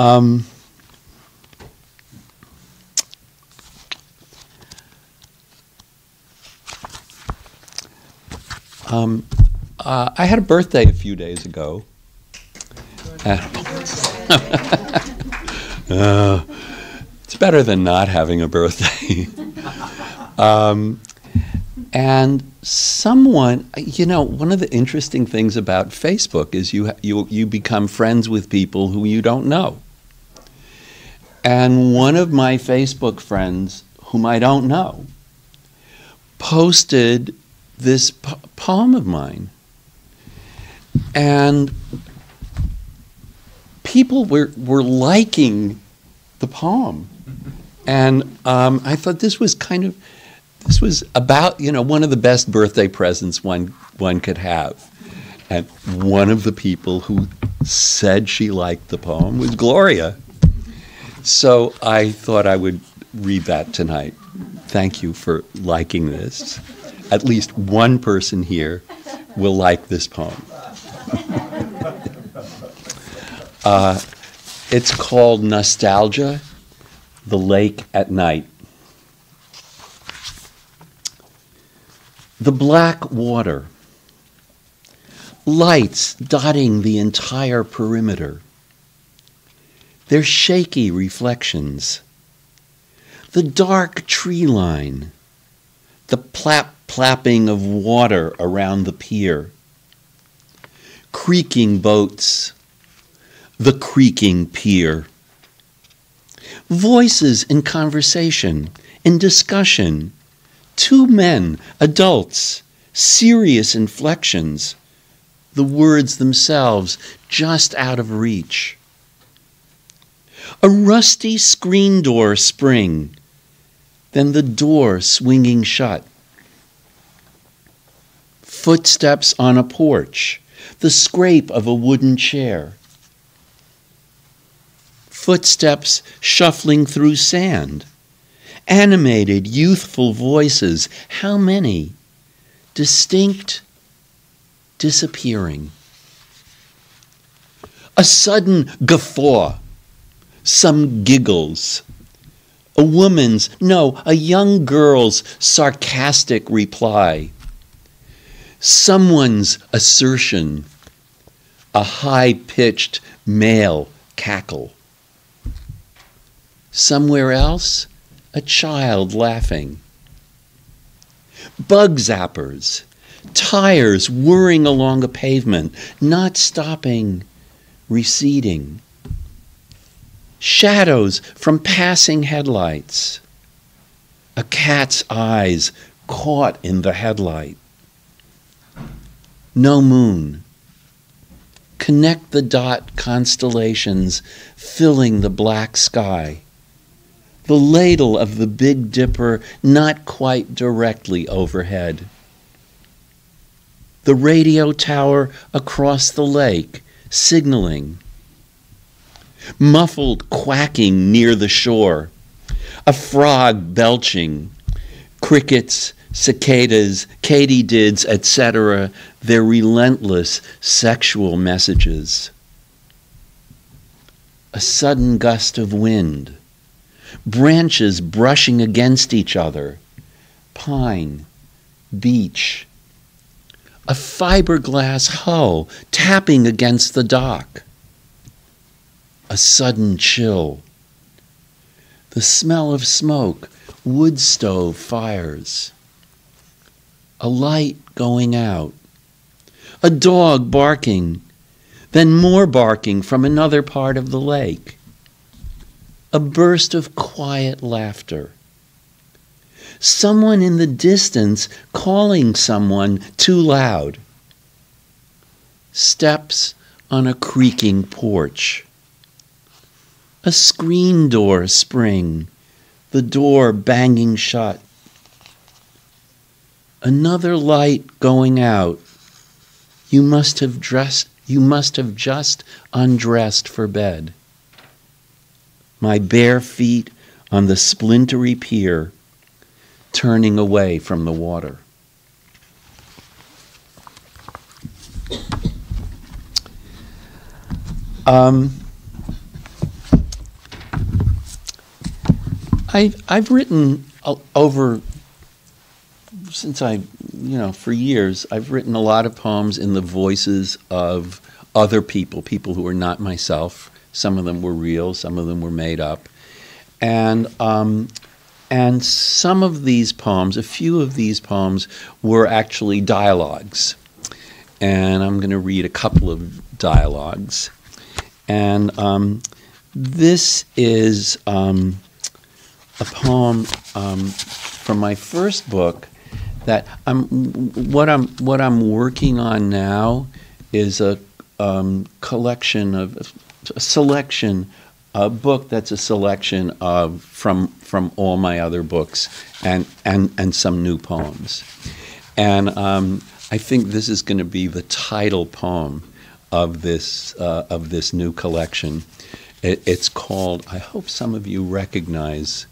I had a birthday a few days ago, It's better than not having a birthday. And someone, one of the interesting things about Facebook is you become friends with people who you don't know. And one of my Facebook friends, whom I don't know, posted this poem of mine. And people were liking the poem. And I thought this was about, one of the best birthday presents one could have. And one of the people who said she liked the poem was Gloria. So I thought I would read that tonight. Thank you for liking this. At least one person here will like this poem. It's called Nostalgia, the Lake at Night. The black water, lights dotting the entire perimeter, their shaky reflections, the dark tree line, the plapping of water around the pier, creaking boats, the creaking pier, voices in conversation, in discussion, two men, adults, serious inflections, the words themselves just out of reach. A rusty screen door spring, then the door swinging shut. Footsteps on a porch, the scrape of a wooden chair. Footsteps shuffling through sand. Animated, youthful voices, how many? Distinct, disappearing. A sudden guffaw, some giggles. A young girl's sarcastic reply. Someone's assertion, a high-pitched male cackle. Somewhere else, a child laughing. Bug zappers, tires whirring along a pavement, not stopping, receding. Shadows from passing headlights. A cat's eyes caught in the headlight. No moon. Connect the dot constellations filling the black sky. The ladle of the Big Dipper not quite directly overhead. The radio tower across the lake, signaling. Muffled quacking near the shore. A frog belching. Crickets, cicadas, katydids, etc., their relentless sexual messages. A sudden gust of wind. Branches brushing against each other. Pine, beach. A fiberglass hull tapping against the dock. A sudden chill. The smell of smoke, wood stove fires. A light going out. A dog barking, then more barking from another part of the lake. A burst of quiet laughter. Someone in the distance calling someone too loud. Steps on a creaking porch. A screen door spring, the door banging shut. Another light going out. You must have just undressed for bed. My bare feet on the splintery pier, turning away from the water. I've written over, since for years, I've written a lot of poems in the voices of other people, people who were not myself. Some of them were real, some of them were made up. And some of these poems, a few of these poems, were actually dialogues. And I'm going to read a couple of dialogues. And this is a poem from my first book that what I'm working on now is a collection of a selection, a book that's a selection of from all my other books and some new poems. And I think this is going to be the title poem of this new collection. It's called, I hope some of you recognize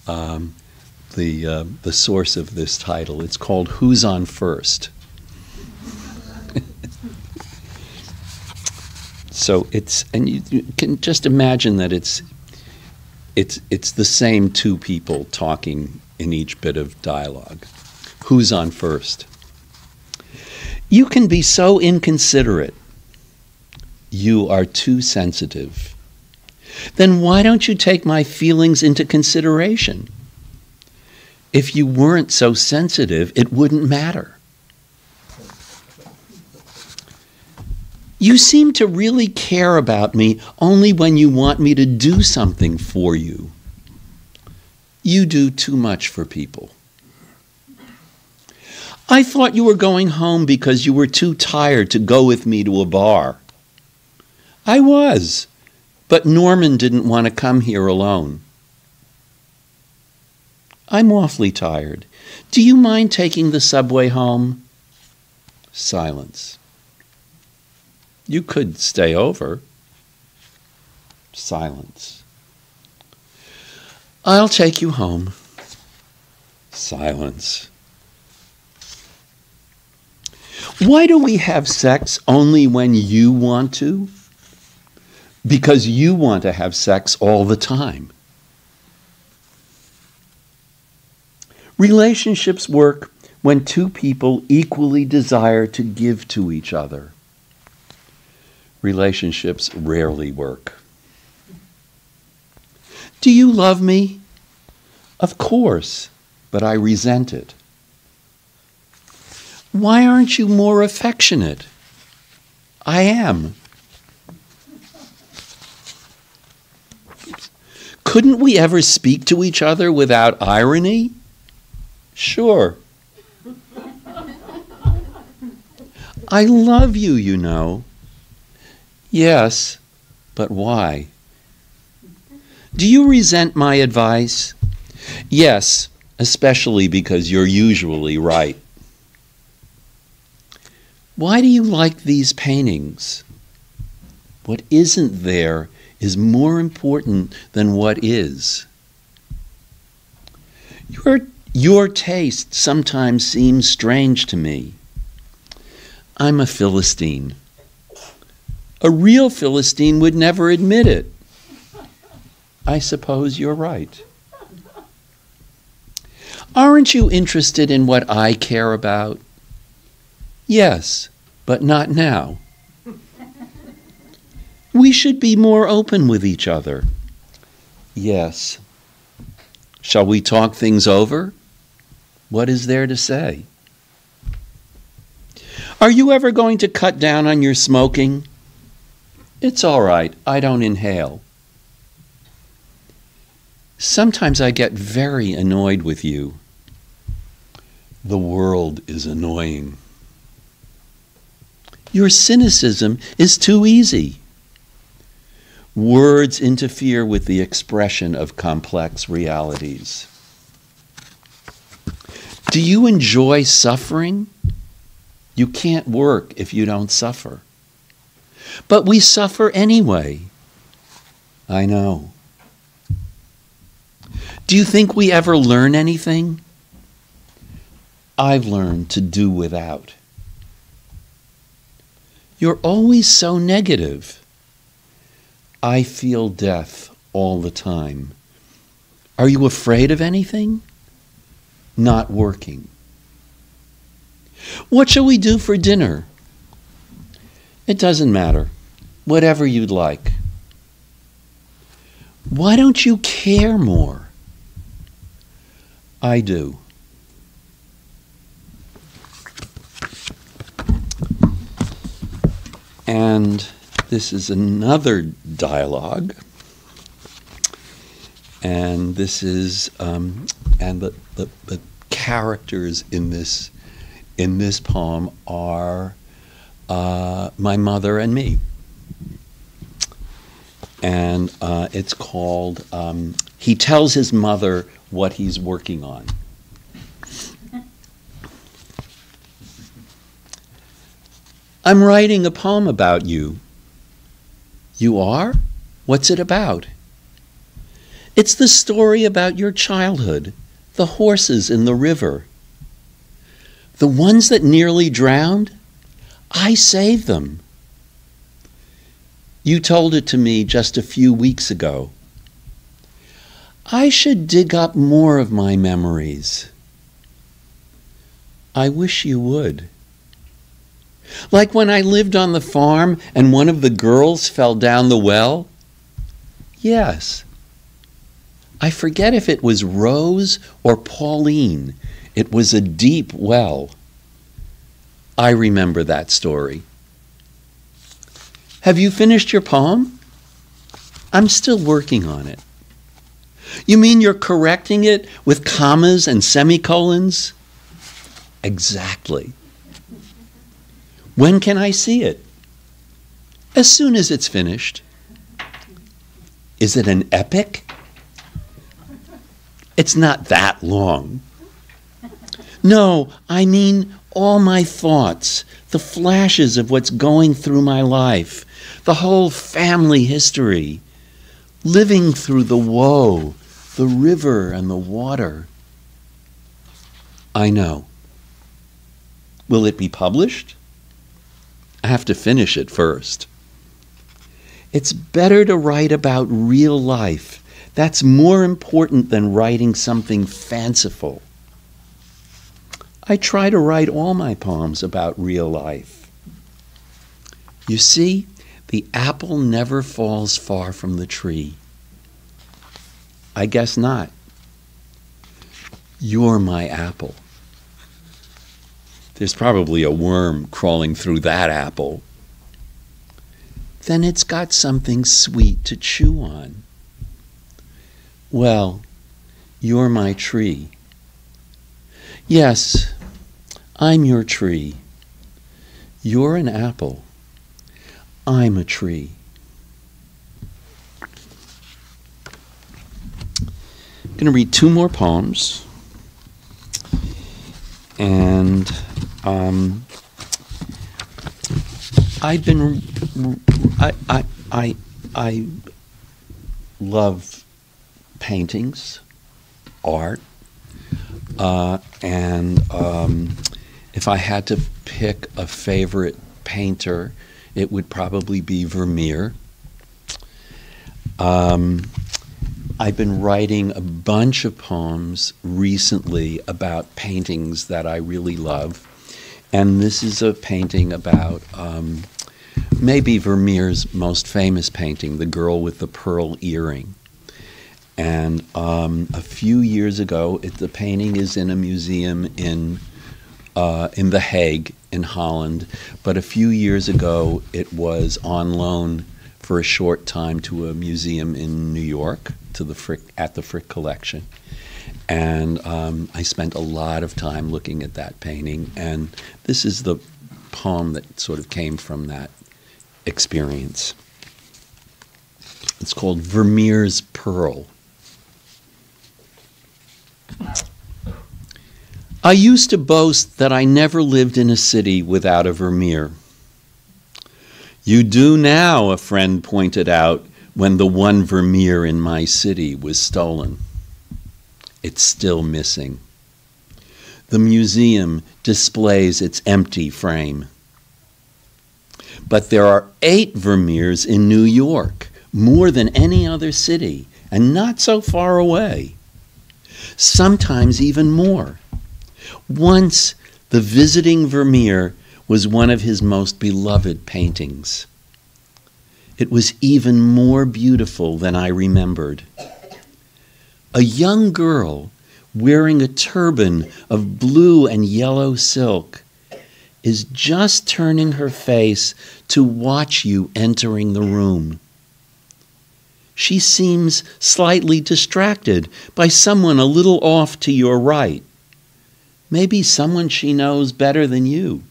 the source of this title. It's called Who's on First? So and you can just imagine that it's the same two people talking in each bit of dialogue. Who's on first? You can be so inconsiderate. You are too sensitive. Then why don't you take my feelings into consideration? If you weren't so sensitive, it wouldn't matter. You seem to really care about me only when you want me to do something for you. You do too much for people. I thought you were going home because you were too tired to go with me to a bar. I was, but Norman didn't want to come here alone. I'm awfully tired. Do you mind taking the subway home? Silence. You could stay over. Silence. I'll take you home. Silence. Why do we have sex only when you want to? Because you want to have sex all the time. Relationships work when two people equally desire to give to each other. Relationships rarely work. Do you love me? Of course, but I resent it. Why aren't you more affectionate? I am. Couldn't we ever speak to each other without irony? Sure. I love you, you know. Yes, but why? Do you resent my advice? Yes, especially because you're usually right. Why do you like these paintings? What isn't there is more important than what is. Your taste sometimes seems strange to me. I'm a Philistine. A real Philistine would never admit it. I suppose you're right. Aren't you interested in what I care about? Yes, but not now. We should be more open with each other. Yes. Shall we talk things over? What is there to say? Are you ever going to cut down on your smoking? It's all right. I don't inhale. Sometimes I get very annoyed with you. The world is annoying. Your cynicism is too easy. Words interfere with the expression of complex realities. Do you enjoy suffering? You can't work if you don't suffer. But we suffer anyway. I know. Do you think we ever learn anything? I've learned to do without. You're always so negative. I feel death all the time. Are you afraid of anything? Not working. What shall we do for dinner? It doesn't matter. Whatever you'd like. Why don't you care more? I do. And this is another dialogue. And this is, and the characters in this poem are my mother and me. And it's called, he tells his mother what he's working on. I'm writing a poem about you. You are? What's it about? It's the story about your childhood, the horses in the river. The ones that nearly drowned, I saved them. You told it to me just a few weeks ago. I should dig up more of my memories. I wish you would. Like when I lived on the farm and one of the girls fell down the well? Yes. I forget if it was Rose or Pauline. It was a deep well. I remember that story. Have you finished your poem? I'm still working on it. You mean you're correcting it with commas and semicolons? Exactly. When can I see it? As soon as it's finished. Is it an epic? It's not that long. No, I mean all my thoughts, the flashes of what's going through my life, the whole family history, living through the woe, the river and the water. I know. Will it be published? I have to finish it first. It's better to write about real life. That's more important than writing something fanciful. I try to write all my poems about real life. You see, the apple never falls far from the tree. I guess not. You're my apple. There's probably a worm crawling through that apple. Then it's got something sweet to chew on. Well, you're my tree. Yes, I'm your tree. You're an apple. I'm a tree. I'm going to read two more poems. And I love paintings, art, and if I had to pick a favorite painter, it would probably be Vermeer. I've been writing a bunch of poems recently about paintings that I really love, and this is a painting about maybe Vermeer's most famous painting, The Girl with the Pearl Earring. And a few years ago, the painting is in a museum in The Hague in Holland, but a few years ago it was on loan for a short time to a museum in New York, to the at the Frick Collection. And I spent a lot of time looking at that painting, and this is the poem that sort of came from that experience. It's called Vermeer's Pearl. I used to boast that I never lived in a city without a Vermeer. You do now, a friend pointed out, when the one Vermeer in my city was stolen. It's still missing. The museum displays its empty frame. But there are 8 Vermeers in New York, more than any other city, and not so far away. Sometimes even more. Once, the visiting Vermeer was one of his most beloved paintings. It was even more beautiful than I remembered. A young girl wearing a turban of blue and yellow silk is just turning her face to watch you entering the room. She seems slightly distracted by someone a little off to your right. Maybe someone she knows better than you.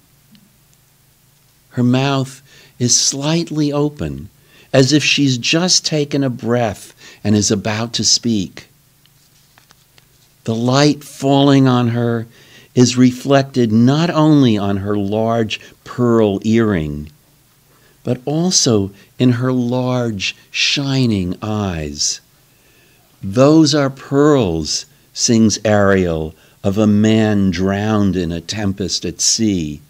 Her mouth is slightly open, as if she's just taken a breath and is about to speak. The light falling on her is reflected not only on her large pearl earring, but also in her large, shining eyes. Those are pearls, sings Ariel, of a man drowned in a tempest at sea,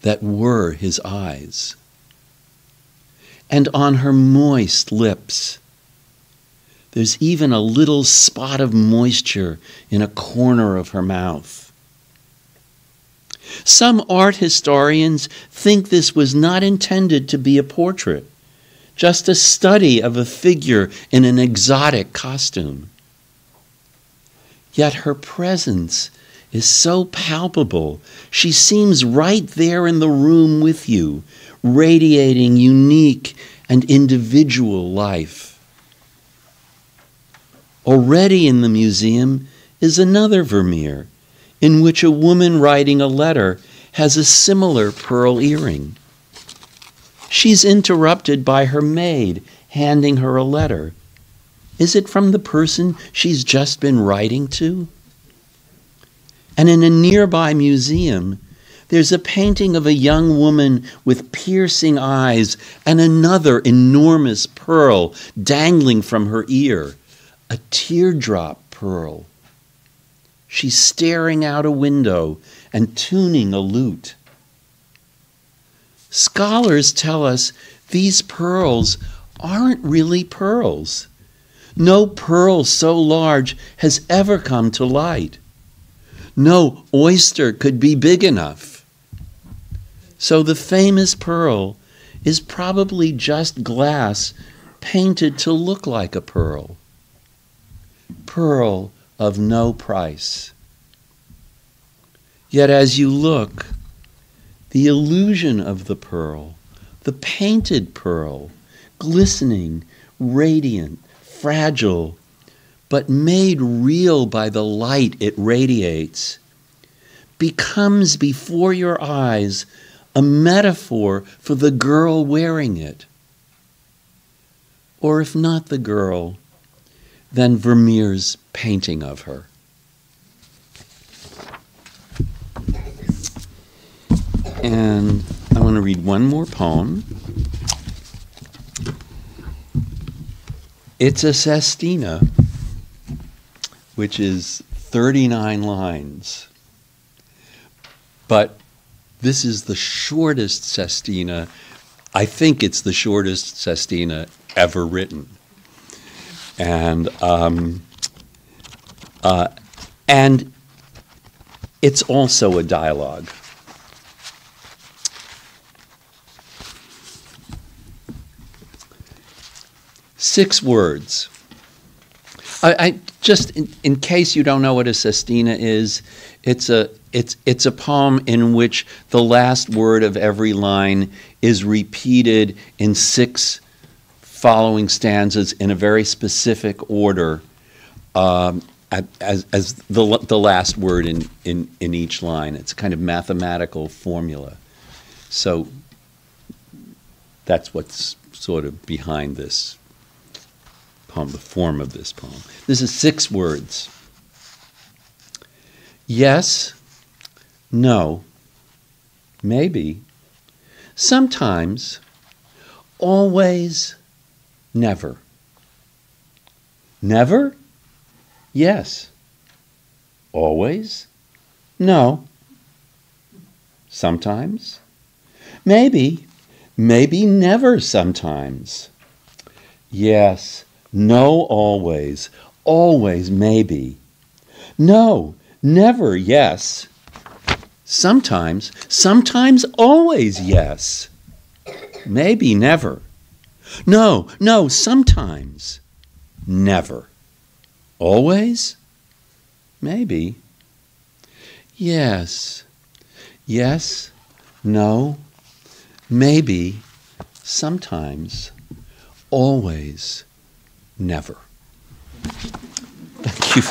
that were his eyes. And on her moist lips, there's even a little spot of moisture in a corner of her mouth. Some art historians think this was not intended to be a portrait, just a study of a figure in an exotic costume. Yet her presence is so palpable. She seems right there in the room with you, radiating unique and individual life. Already in the museum is another Vermeer, in which a woman writing a letter has a similar pearl earring. She's interrupted by her maid handing her a letter. Is it from the person she's just been writing to? And in a nearby museum, there's a painting of a young woman with piercing eyes and another enormous pearl dangling from her ear, a teardrop pearl. She's staring out a window and tuning a lute. Scholars tell us these pearls aren't really pearls. No pearl so large has ever come to light. No oyster could be big enough. So the famous pearl is probably just glass painted to look like a pearl. Pearl of no price. Yet as you look, the illusion of the pearl, the painted pearl, glistening, radiant, fragile, but made real by the light it radiates, becomes before your eyes a metaphor for the girl wearing it. Or if not the girl, then Vermeer's painting of her. And I want to read one more poem. It's a sestina, which is 39 lines. But this is the shortest sestina. I think it's the shortest sestina ever written. And it's also a dialogue. Six words. I just in case you don't know what a sestina is, it's a poem in which the last word of every line is repeated in six following stanzas in a very specific order, as the last word in each line. It's a kind of mathematical formula. So that's what's sort of behind this poem, the form of this poem. This is 6 words. Yes, no, maybe, sometimes, always, never. Never? Yes. Always? No. Sometimes? Maybe. Maybe never sometimes. Yes. No, always. Always, maybe. No, never, yes. Sometimes, sometimes always yes. Maybe never. No, no, sometimes. Never. Always? Maybe. Yes. Yes. No. Maybe. Sometimes. Always. Never. Thank you.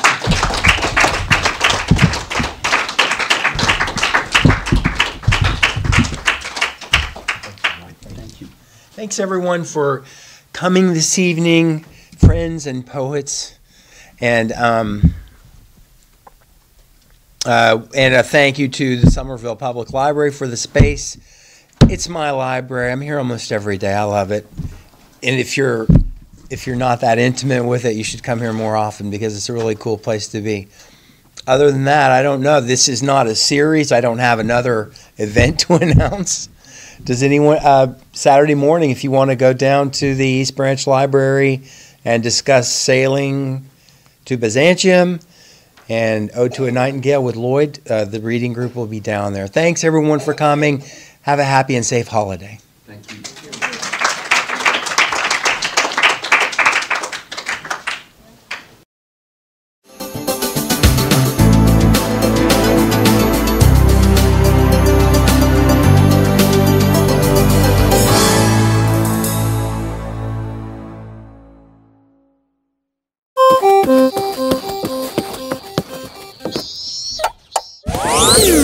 Thank you. Thanks everyone for coming this evening, friends and poets, and a thank you to the Somerville Public Library for the space. It's my library. I'm here almost every day. I love it. And if you're not that intimate with it, you should come here more often because it's a really cool place to be. Other than that, I don't know. This is not a series. I don't have another event to announce. Does anyone, Saturday morning, if you want to go down to the East Branch Library and discuss sailing to Byzantium and Ode to a Nightingale with Lloyd, the reading group will be down there. Thanks, everyone, for coming. Have a happy and safe holiday. Thank you. Yeah.